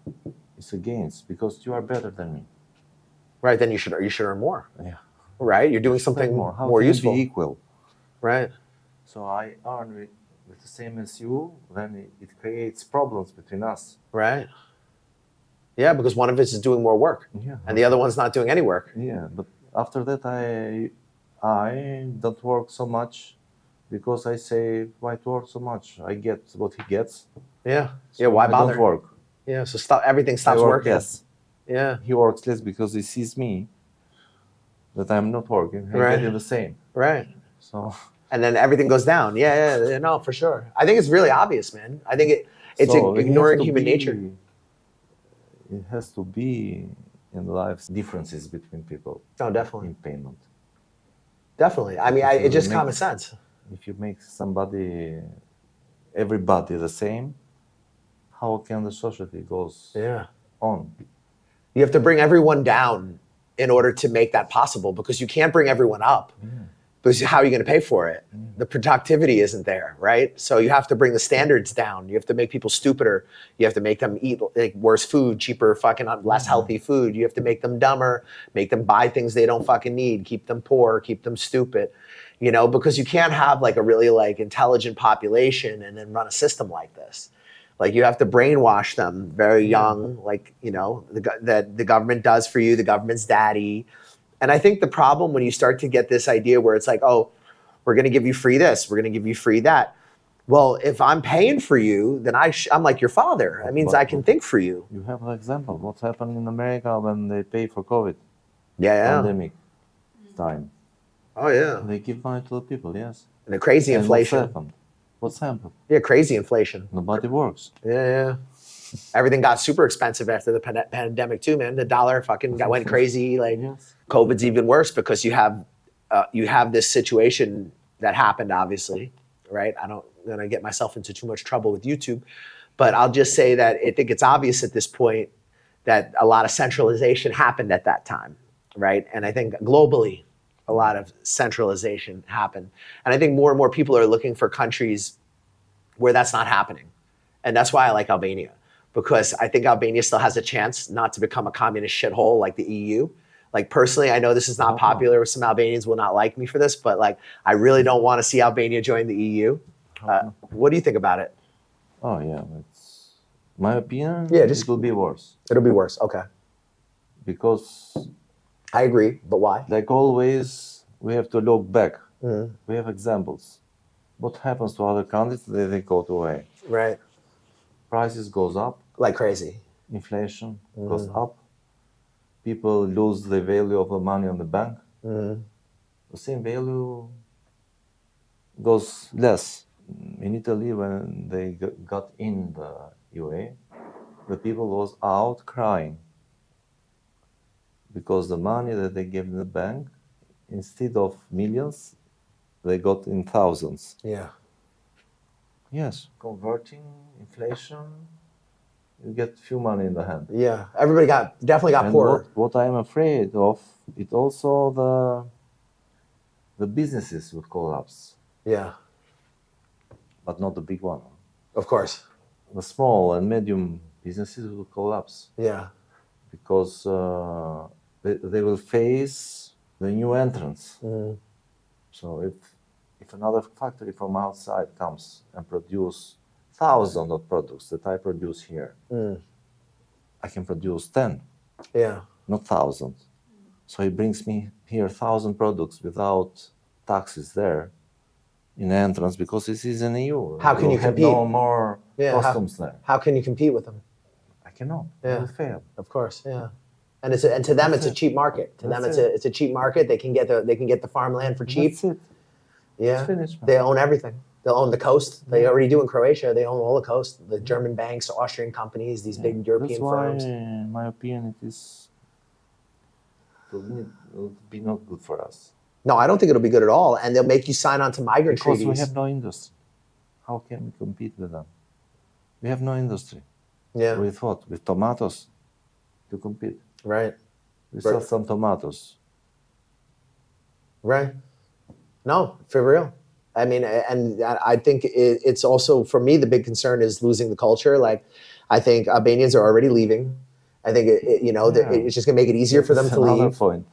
It's against because you are better than me. Right, then you should earn more, Yeah. right? You're doing something How more can you useful, be equal? right? So I earn with the same as you, then it creates problems between us. Right. Yeah, because one of us is doing more work, Yeah. and the other one's not doing any work. Yeah, but after that I don't work so much because I say why to work so much? I get what he gets. Yeah. So Yeah. Why I bother? don't work. Yeah. So everything stops I work working. less. Yeah. He works less because he sees me that I'm not working. I Right. get the same. Right. So And then everything goes down. Yeah. No, for sure. I think it's really obvious, man. I think it's so it ignoring has to human be- nature. It has to be in life differences between people No, definitely. in payment. Definitely. I mean, If it's you just make- common sense. If you make everybody the same, how can the society goes Yeah. on? You have to bring everyone down in order to make that possible, because you can't bring everyone up. Because how are you going to pay for it? The productivity isn't there, right? So you have to bring the standards down. You have to make people stupider. You have to make them eat like worse food, cheaper, fucking less healthy food. You have to make them dumber, make them buy things they don't fucking need, keep them poor, keep them stupid, you know, because you can't have like a really like intelligent population and then run a system like this. Like you have to brainwash them very young, like, you know, that the government does for you, the government's daddy. And I think the problem when you start to get this idea where it's like, oh, we're going to give you free this, we're going to give you free that. Well, if I'm paying for you, then I'm like your father. That means I can think for you. You have an example. What happened in America when they pay for COVID Yeah. pandemic time? Oh, yeah. They give money to the people, yes. And the crazy And inflation. What's happened? Yeah, crazy inflation. Nobody works. Yeah. Everything got super expensive after the pandemic too, man. The dollar fucking went crazy. Like Yes. COVID's even worse because you have this situation that happened, obviously, right? I don't going to get myself into too much trouble with YouTube, but I'll just say that I think it's obvious at this point that a lot of centralization happened at that time, right? And I think globally, a lot of centralization happened. And I think more and more people are looking for countries where that's not happening. And that's why I like Albania, because I think Albania still has a chance not to become a communist shithole like the EU, Like personally, I know this is not popular. Some Albanians will not like me for this, but like I really don't want to see Albania join the EU. What do you think about it? Oh yeah, it's my opinion. Yeah, just- it will be worse It'll be worse. Okay. because, I agree, but why? like always, we have to look back. We have examples. What happens to other countries? They go away. Right. Prices goes up. Like crazy. Inflation goes up. People lose the value of the money on the bank. The same value goes less. In Italy, when they got in the UA, the people was out crying because the money that they gave in the bank, instead of millions, they got in thousands. Yeah. Yes, converting inflation, you get few money in the hand. Yeah. Everybody definitely got And poorer. what I'm afraid of, it also the businesses would collapse, Yeah. but not the big one. Of course. The small and medium businesses will collapse Yeah. because they will face the new entrants. So if another factory from outside comes and produce thousands of products that I produce here, I can produce 10, Yeah. not thousands. So he brings me here 1,000 products without taxes there in entrance because this is an EU. How can you have compete? no more Yeah. customs there. How can you compete with them? I cannot. Yeah. I will fail. Of course. Yeah. And to them it's a cheap market. To them That's it's a cheap market. They can get the farmland for cheap. That's it. Yeah. It's finished, man. They own everything. They'll own the coast. They already do in Croatia. They own all the coast. The German banks, Austrian companies, these big European That's why, firms. in my opinion, it will be not good for us. No, I don't think it'll be good at all. And they'll make you sign on to migrant Because treaties. we have no industry. How can we compete with them? We have no industry. Yeah. With what? With tomatoes to compete. Right. We sell some tomatoes. Right. No, for real. I mean, and I think it's also, for me, the big concern is losing the culture. Like, I think Albanians are already leaving. I think, it's just going to make it easier for them to Another leave. point.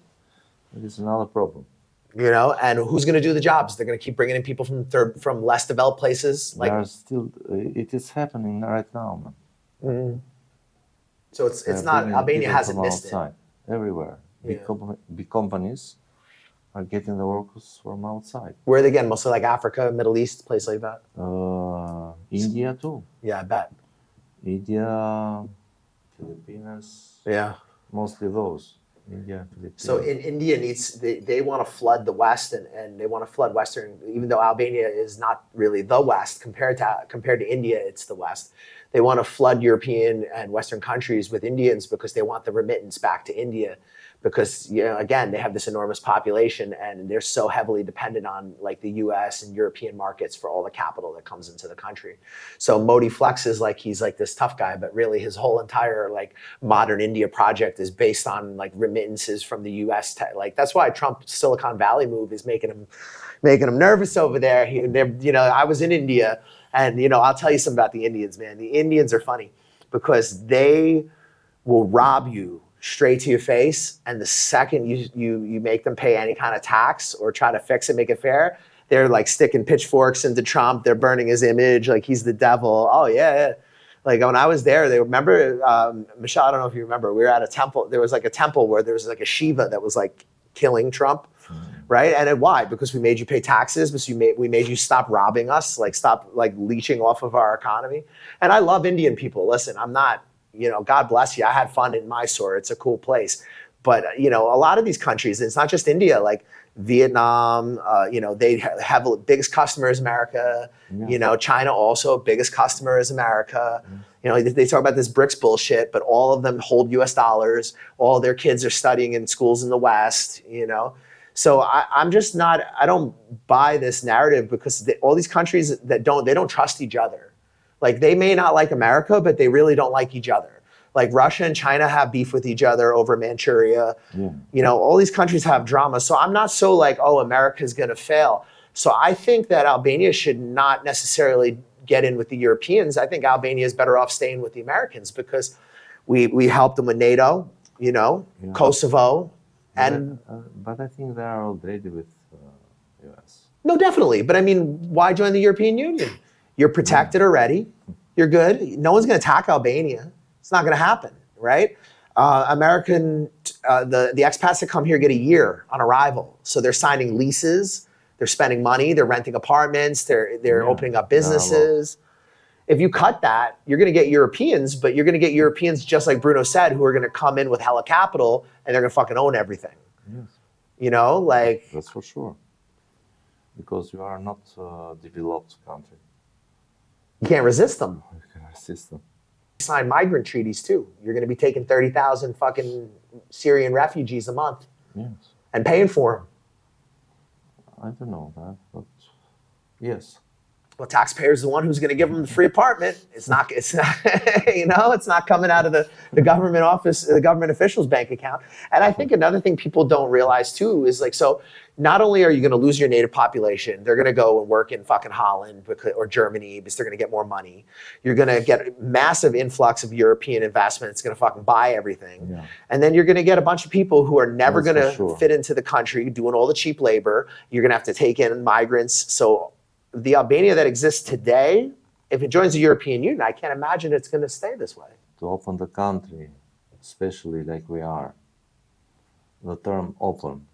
It is another problem. And who's going to do the jobs? They're going to keep bringing in people from less developed places. They are still. It is happening right now, man. So it's They are not, bringing Albania people hasn't from missed it. outside, everywhere. Big companies are getting the workers from outside. Where are they again? Mostly like Africa, Middle East, place like that. India too. Yeah, I bet. India, Philippines, Yeah. mostly those. India, Philippines. So in India they want to flood the West and they want to flood Western, even though Albania is not really the West compared to India, it's the West. They want to flood European and Western countries with Indians because they want the remittance back to India. Because, again, they have this enormous population and they're so heavily dependent on like the US and European markets for all the capital that comes into the country. So Modi flexes like he's like this tough guy, but really his whole entire like modern India project is based on like remittances from the US. Like that's why Trump's Silicon Valley move is making him nervous over there. I was in India and, I'll tell you something about the Indians, man. The Indians are funny because they will rob you straight to your face, and the second you make them pay any kind of tax or try to fix it, make it fair, they're like sticking pitchforks into Trump. They're burning his image like he's the devil. Oh yeah. Like when I was there, they remember, Michelle, I don't know if you remember, we were at a temple. There was like a temple where there was like a Shiva that was like killing Trump, right? And why? Because we made you pay taxes, because we made you stop robbing us, like stop like leeching off of our economy. And I love Indian people. Listen, I'm not, God bless you. I had fun in Mysore. It's a cool place. But, a lot of these countries, it's not just India, like Vietnam, they have the biggest customer is America. Yeah. China also, biggest customer is America. They talk about this BRICS bullshit, but all of them hold US dollars. All their kids are studying in schools in the West, So I'm just not, I don't buy this narrative because all these countries they don't trust each other. Like they may not like America, but they really don't like each other. Like Russia and China have beef with each other over Manchuria. Yeah. All these countries have drama. So I'm not so like, oh, America's going to fail. So I think that Albania should not necessarily get in with the Europeans. I think Albania is better off staying with the Americans because we helped them with NATO, Yeah. Kosovo, And but I think they are already with US. no, definitely. But I mean, why join the European Union? You're protected already. You're good. No one's going to attack Albania. It's not going to happen, right? The expats that come here get a year on arrival. So they're signing leases. They're spending money. They're renting apartments. They're opening up businesses. If you cut that, you're going to get Europeans, but you're going to get Europeans, just like Bruno said, who are going to come in with hella capital and they're going to fucking own everything. Yes. You know, like... That's for sure. Because you are not a developed country. You can't resist them. You can resist them. Sign migrant treaties too. You're going to be taking 30,000 fucking Syrian refugees a month. Yes. And paying for them. I don't know that, but yes. Well, taxpayers the one who's going to give them the free apartment. It's not, you know, it's not coming out of the government office, the government official's bank account. And I think another thing people don't realize too is like, so not only are you going to lose your native population, they're going to go and work in fucking Holland or Germany because they're going to get more money. You're going to get a massive influx of European investment. It's going to fucking buy everything. Yeah. And then you're going to get a bunch of people who are never going to fit into the country doing all the cheap labor. You're going to have to take in migrants. So the Albania that exists today, if it joins the European Union, I can't imagine it's going to stay this way. To open the country, especially like we are, the term open,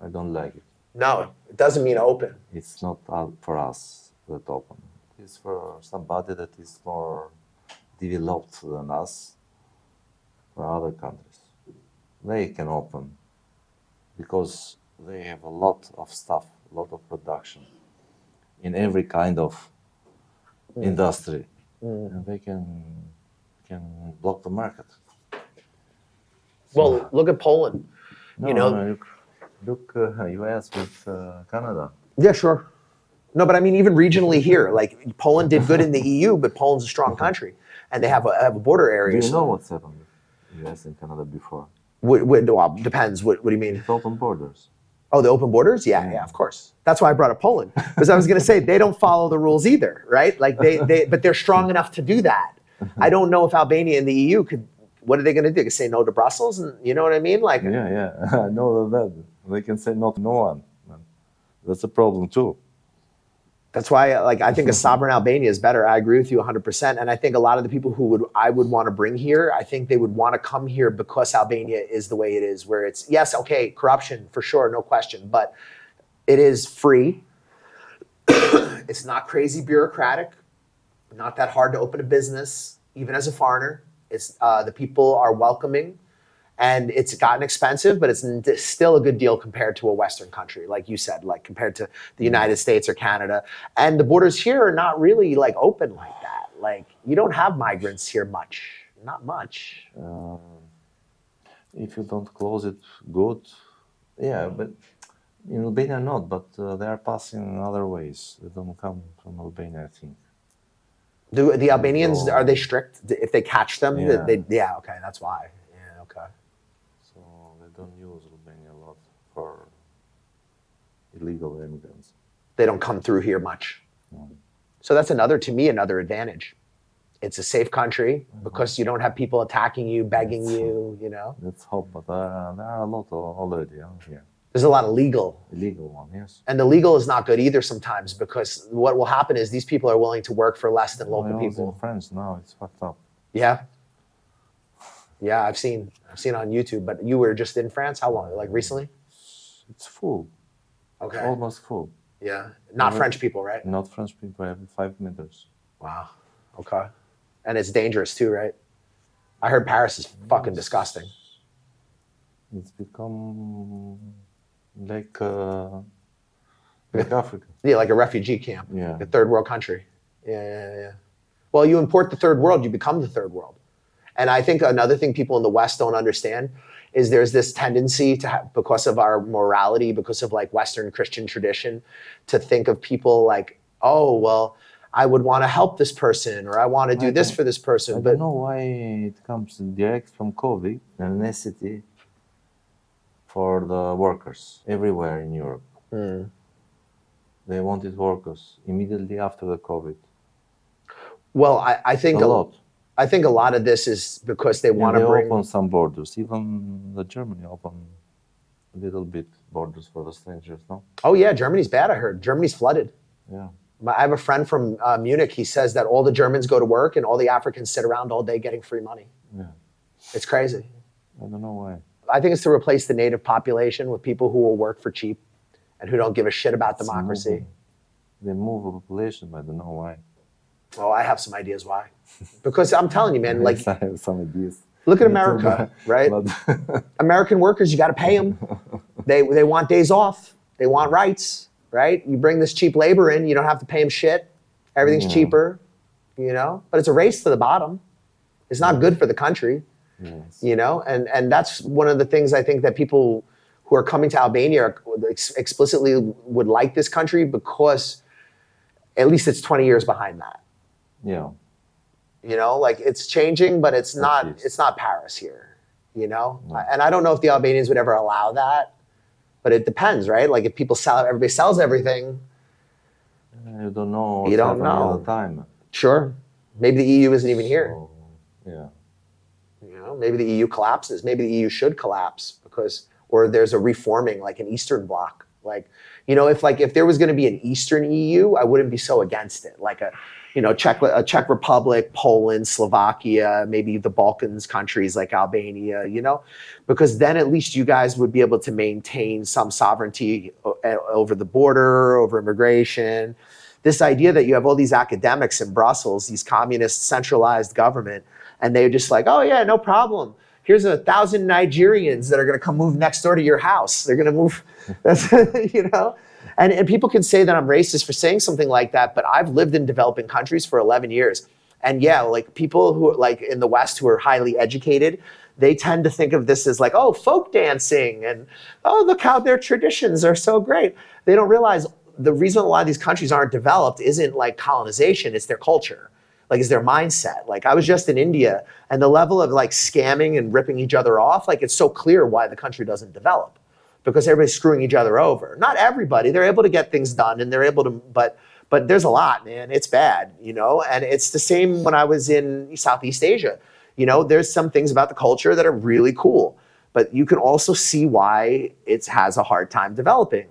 I don't like it. No, it doesn't mean open. It's not for us that open. It's for somebody that is more developed than us, for other countries. They can open because they have a lot of stuff, a lot of production in every kind of industry, and they can block the market. Well, look at Poland. No, you know, look US with Canada. Yeah, sure. No, but I mean, even regionally here, like Poland did good in the EU, but Poland's a strong country, and they have a border area. Do you know what's happened with US and Canada before? Well, depends. What do you mean? It's open borders. Oh, the open borders? Yeah, of course. That's why I brought up Poland, because I was going to say they don't follow the rules either, right? Like but they're strong enough to do that. I don't know if Albania and the EU could. What are they going to do? They can say no to Brussels, and you know what I mean? Like, yeah, I know that they can say no to no one. That's a problem too. That's why, like, I think a sovereign Albania is better. I agree with you 100%. And I think a lot of the people I would want to bring here, I think they would want to come here because Albania is the way it is, where it's, yes, okay, corruption for sure, no question, but it is free. It's not crazy bureaucratic, not that hard to open a business, even as a foreigner. It's the people are welcoming. And it's gotten expensive, but it's still a good deal compared to a Western country, like you said, like compared to the United States or Canada. And the borders here are not really like open like that. Like you don't have migrants here much, not much. If you don't close it good, yeah, but in Albania not, but they are passing in other ways. They don't come from Albania, I think. Do the Albanians, are they strict? If they catch them, Yeah. Okay, that's why. Yeah, okay. They don't use Albania a lot for illegal immigrants. They don't come through here much. No. So that's to me, another advantage. It's a safe country because you don't have people attacking you, begging you, you know? Let's hope, but there are a lot already here. There's a lot of illegal one, yes. And the legal is not good either sometimes because what will happen is these people are willing to work for less than local people. In France now, it's fucked up. Yeah. Yeah, I've seen on YouTube, but you were just in France? How long? Like recently? It's full. Okay. Almost full. Yeah. Not French people, right? Not French people every 5 meters. Wow. Okay. And it's dangerous too, right? I heard Paris is fucking disgusting. It's become like Africa. Yeah, like a refugee camp. Yeah. A third world country. Yeah. Well, you import the third world, you become the third world. And I think another thing people in the West don't understand is there's this tendency to have, because of our morality, because of like Western Christian tradition, to think of people like, oh, well, I would want to help this person or I want to do this for this person. I don't know why it comes direct from COVID, the necessity for the workers everywhere in Europe. They wanted workers immediately after the COVID. Well, I think a lot. I think a lot of this is because they want to bring... open some borders. Even the Germany opened little bit borders for the strangers, no? Oh yeah, Germany's bad, I heard. Germany's flooded. Yeah. I have a friend from Munich. He says that all the Germans go to work and all the Africans sit around all day getting free money. Yeah. It's crazy. I don't know why. I think it's to replace the native population with people who will work for cheap and who don't give a shit about democracy. They move a population, I don't know why. Oh, I have some ideas why. Because I'm telling you, man, like, I have some ideas. look at Me too, America, right? but- American workers, you got to pay them. They want days off. They want rights, right? You bring this cheap labor in, you don't have to pay them shit. Everything's cheaper, you know? But it's a race to the bottom. It's not good for the country, Yes. you know? And that's one of the things I think that people who are coming to Albania explicitly would like this country because at least it's 20 years behind that. Yeah. You know, like it's changing, but it's not Yes. it's not Paris here, you know? No. And I don't know if the Albanians would ever allow that, but it depends, right? Like if people everybody sells everything, You don't know what's You don't happening know. all the time. sure, maybe the EU isn't even here. So, yeah. You know, maybe the EU collapses. Maybe the EU should collapse or there's a reforming, like an Eastern Bloc. Like, you know, if there was going to be an Eastern EU, I wouldn't be so against it. Like a Czech Republic, Poland, Slovakia, maybe the Balkans countries like Albania, you know, because then at least you guys would be able to maintain some sovereignty over the border, over immigration. This idea that you have all these academics in Brussels, these communist centralized government, and they're just like, oh yeah, no problem. Here's 1,000 Nigerians that are going to come move next door to your house. They're going to move, you know? And people can say that I'm racist for saying something like that, but I've lived in developing countries for 11 years. And yeah, like people who like in the West who are highly educated, they tend to think of this as like, oh, folk dancing and oh, look how their traditions are so great. They don't realize the reason a lot of these countries aren't developed isn't like colonization, it's their culture. Like, it's their mindset. Like, I was just in India, and the level of like scamming and ripping each other off, like it's so clear why the country doesn't develop. Because everybody's screwing each other over. Not everybody, they're able to get things done and they're able to, but there's a lot, man, it's bad, you know? And it's the same when I was in Southeast Asia. You know, there's some things about the culture that are really cool, but you can also see why it has a hard time developing.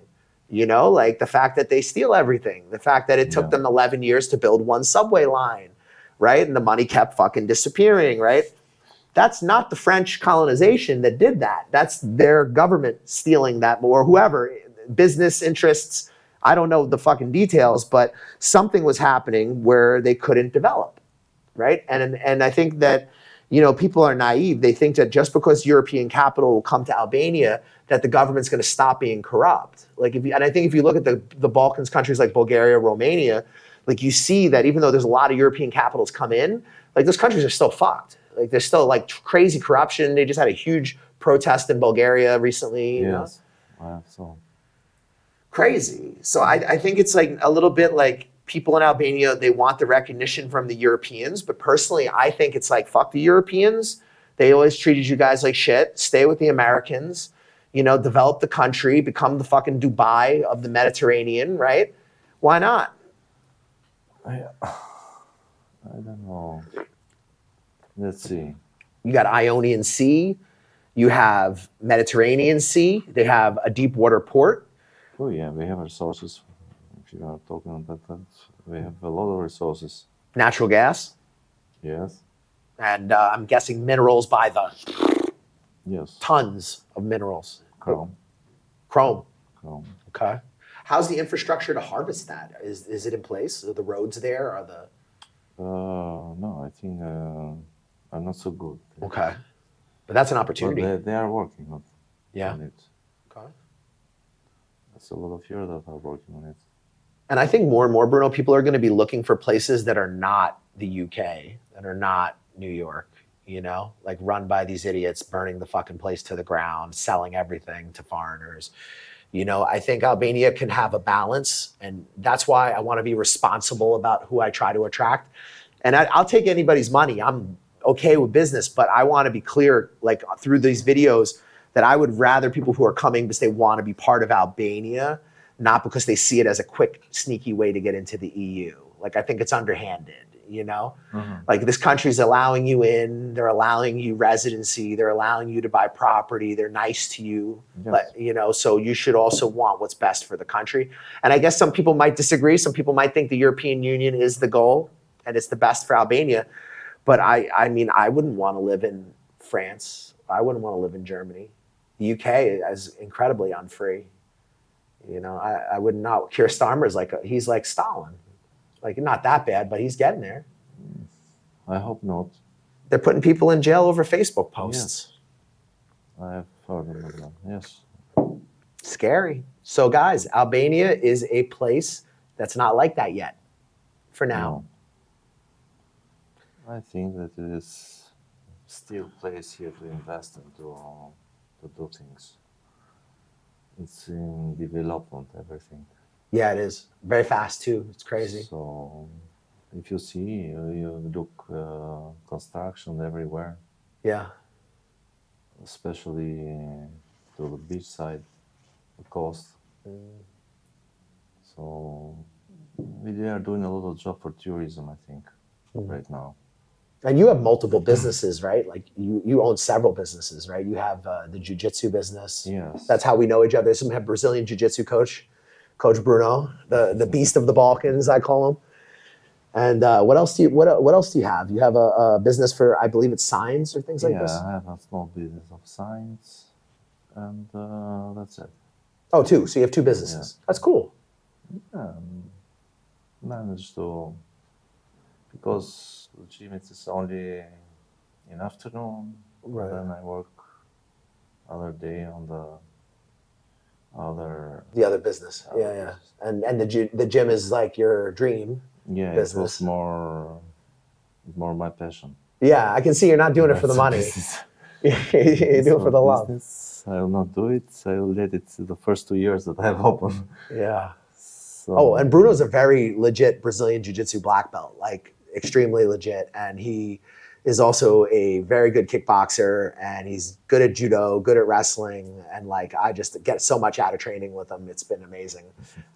You know, like the fact that they steal everything, the fact that it took them 11 years to build one subway line, right? And the money kept fucking disappearing, right? That's not the French colonization that did that. That's their government stealing that, or whoever, business interests. I don't know the fucking details, but something was happening where they couldn't develop, right? And I think that, you know, people are naive. They think that just because European capital will come to Albania, that the government's going to stop being corrupt. Like, and I think if you look at the Balkans countries like Bulgaria, Romania, like you see that even though there's a lot of European capitals come in, like those countries are still fucked. Like there's still like crazy corruption. They just had a huge protest in Bulgaria recently. You know? So Crazy. So I think it's like a little bit like people in Albania, they want the recognition from the Europeans, but personally, I think it's like, fuck the Europeans. They always treated you guys like shit. Stay with the Americans, you know, develop the country, become the fucking Dubai of the Mediterranean, right? Why not? I don't know. Let's see. You got Ionian Sea, you have Mediterranean Sea, they have a deep water port. Oh yeah, we have resources. If you are talking about that, we have a lot of resources. Natural gas, Yes. and I'm guessing minerals by the Yes. tons of minerals. Chrome. Chrome. Chrome. Okay. How's the infrastructure to harvest that? Is it in place? Are the roads there? Are the No, I think I'm not so good. okay? But that's an But opportunity. they are working on Yeah. it. Okay. There's a lot of here that are working on it. And I think more and more, Bruno, people are going to be looking for places that are not the UK, that are not New York, you know, like run by these idiots, burning the fucking place to the ground, selling everything to foreigners. You know, I think Albania can have a balance, and that's why I want to be responsible about who I try to attract. And I'll take anybody's money. I'm okay with business, but I want to be clear, like through these videos, that I would rather people who are coming because they want to be part of Albania, not because they see it as a quick, sneaky way to get into the EU. Like, I think it's underhanded, you know? Mm-hmm. Like this country's allowing you in, they're allowing you residency, they're allowing you to buy property, they're nice to you, Yes. but you know, so you should also want what's best for the country. And I guess some people might disagree. Some people might think the European Union is the goal and it's the best for Albania. But I mean, I wouldn't want to live in France. I wouldn't want to live in Germany. The UK is incredibly unfree. You know, I would not. Keir Starmer's he's like Stalin. Like not that bad, but he's getting there. I hope not. They're putting people in jail over Facebook posts. I have heard about that. Yes. Scary. So guys, Albania is a place that's not like that yet for now. No. I think that it is still a place here to invest and to do things. It's in development, everything. Yeah, it is. Very fast too. It's crazy. So if you see, you look construction everywhere, Yeah. especially to the beach side, the coast. So we are doing a lot of job for tourism, I think, right now. And you have multiple businesses, right? Like you own several businesses, right? You have the Jiu-Jitsu business. Yes. That's how we know each other. Some have Brazilian Jiu-Jitsu coach, Coach Bruno, the beast of the Balkans, I call him. And what else do you have? You have a business for, I believe it's signs or things like this? Yeah, I have a small business of signs, and that's it. Oh, two. So you have two businesses. Yeah. That's cool. Managed to, because the gym is only in afternoon. Right. Then I work other day on the other business. Yeah. And the gym is like your dream. Yeah, business. it was more my passion. Yeah, I can see you're not doing it for the money. You do it for the love. I will not do it. I will let it the first 2 years that I have open. Yeah. So, Oh, and Bruno's a very legit Brazilian Jiu-Jitsu black belt, like extremely legit. And he is also a very good kickboxer, and he's good at judo, good at wrestling. And like, I just get so much out of training with him. It's been amazing.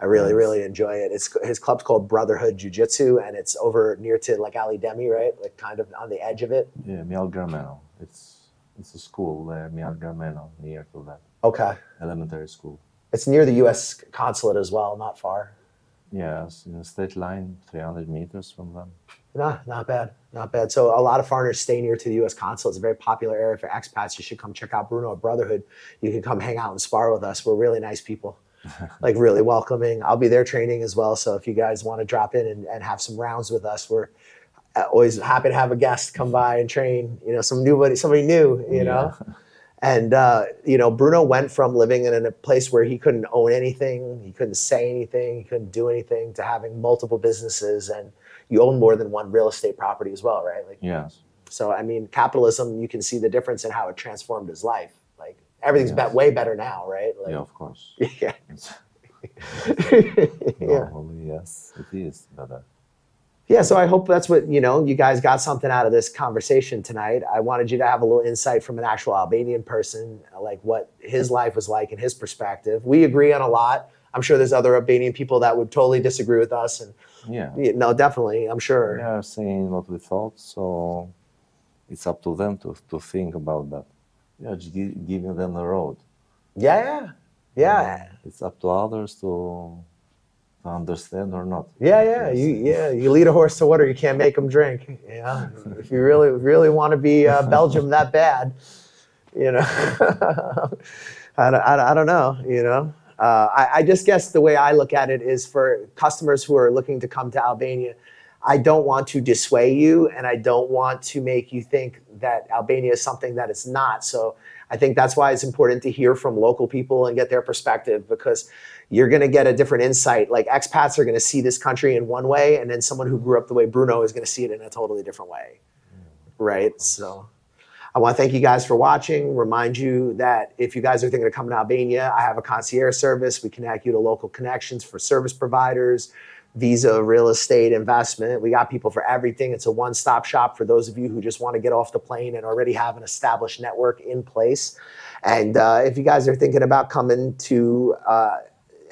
I really, really enjoy it. His club's called Brotherhood Jiu-Jitsu, and it's over near to like Ali Demi, right? Like kind of on the edge of it. yeah, Mialgarmeno. It's a school there, Mialgarmeno, near to that Okay. elementary school. It's near the U.S. consulate as well, not far. Yes, in a straight line, 300 meters from them. Nah, not bad, not bad. So a lot of foreigners stay near to the U.S. consulate. It's a very popular area for expats. You should come check out Bruno at Brotherhood. You can come hang out and spar with us. We're really nice people, like really welcoming. I'll be there training as well. So if you guys want to drop in and have some rounds with us, we're always happy to have a guest come by and train. You know, somebody new. You know. And, you know, Bruno went from living in a place where he couldn't own anything, he couldn't say anything, he couldn't do anything, to having multiple businesses, and you own more than one real estate property as well, right? Like, Yes. so, I mean, capitalism, you can see the difference in how it transformed his life. Like, everything's way better now, right? Like, Yeah, of course. Yeah. Normally, yes, it is better. Yeah, so I hope that's what, you know, you guys got something out of this conversation tonight. I wanted you to have a little insight from an actual Albanian person, like what his life was like and his perspective. We agree on a lot. I'm sure there's other Albanian people that would totally disagree with us. And Yeah. no, definitely, I'm sure. They are saying what we thought, so it's up to them to think about that. Yeah, just giving them the road. Yeah. It's up to others to understand or not. Yeah. You lead a horse to water, you can't make him drink. Yeah. If you really want to be Belgium that bad, you know, I don't know, you know. I just guess the way I look at it is, for customers who are looking to come to Albania, I don't want to dissuade you, and I don't want to make you think that Albania is something that it's not. So I think that's why it's important to hear from local people and get their perspective, because you're going to get a different insight. Like, expats are going to see this country in one way, and then someone who grew up the way Bruno is going to see it in a totally different way. Right? So I want to thank you guys for watching. Remind you that if you guys are thinking of coming to Albania, I have a concierge service. We connect you to local connections for service providers, visa, real estate, investment. We got people for everything. It's a one-stop shop for those of you who just want to get off the plane and already have an established network in place. And if you guys are thinking about coming to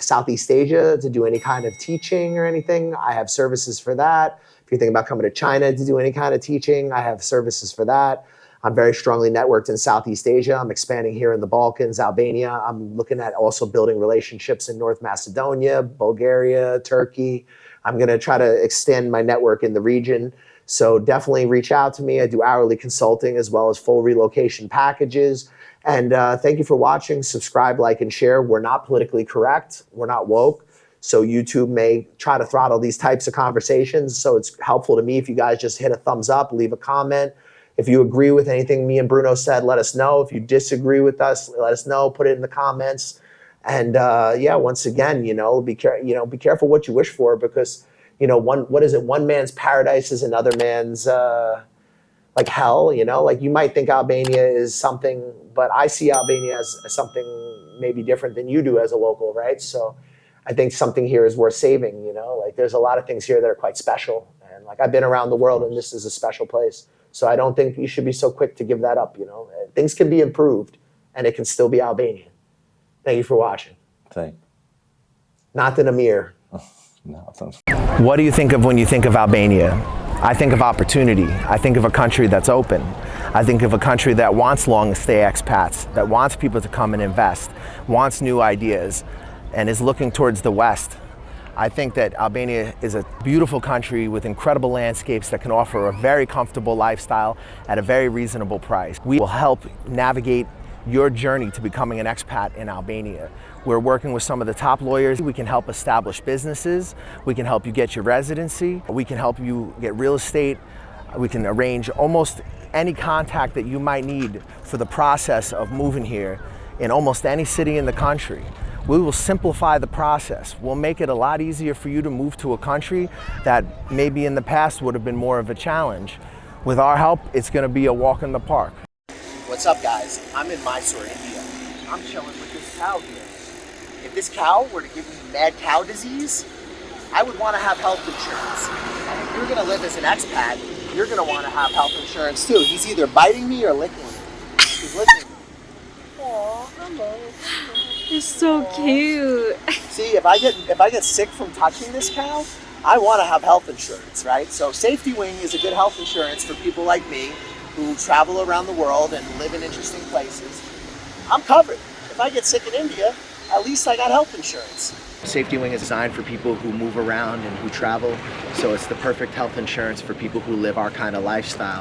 Southeast Asia to do any kind of teaching or anything, I have services for that. If you're thinking about coming to China to do any kind of teaching, I have services for that. I'm very strongly networked in Southeast Asia. I'm expanding here in the Balkans, Albania. I'm looking at also building relationships in North Macedonia, Bulgaria, Turkey. I'm going to try to extend my network in the region. So definitely reach out to me. I do hourly consulting as well as full relocation packages. And thank you for watching. Subscribe, like, and share. We're not politically correct. We're not woke. So YouTube may try to throttle these types of conversations. So it's helpful to me if you guys just hit a thumbs up, leave a comment. If you agree with anything me and Bruno said, let us know. If you disagree with us, let us know. Put it in the comments. And yeah, once again, be careful what you wish for, because one man's paradise is another man's like hell. Like you might think Albania is something, but I see Albania as something maybe different than you do as a local, right? So I think something here is worth saving. Like there's a lot of things here that are quite special, and like I've been around the world, and this is a special place. So I don't think you should be so quick to give that up. Things can be improved, and it can still be Albanian. Thank you for watching. Thank. Not an Amir. No, What do you think of when you think of Albania? I think of opportunity. I think of a country that's open. I think of a country that wants long-stay expats, that wants people to come and invest, wants new ideas, and is looking towards the West. I think that Albania is a beautiful country with incredible landscapes that can offer a very comfortable lifestyle at a very reasonable price. We will help navigate your journey to becoming an expat in Albania. We're working with some of the top lawyers. We can help establish businesses. We can help you get your residency. We can help you get real estate. We can arrange almost any contact that you might need for the process of moving here in almost any city in the country. We will simplify the process. We'll make it a lot easier for you to move to a country that maybe in the past would have been more of a challenge. With our help, it's going to be a walk in the park. What's up, guys? I'm in Mysore, India. I'm chilling with this cow here. If this cow were to give me mad cow disease, I would want to have health insurance. And if you're going to live as an expat, you're going to want to have health insurance too. He's either biting me or licking me. He's licking me. Aw, hello. You're so cute. See, if I get sick from touching this cow, I want to have health insurance, right? So Safety Wing is a good health insurance for people like me who travel around the world and live in interesting places. I'm covered. If I get sick in India, at least I got health insurance. Safety Wing is designed for people who move around and who travel, so it's the perfect health insurance for people who live our kind of lifestyle.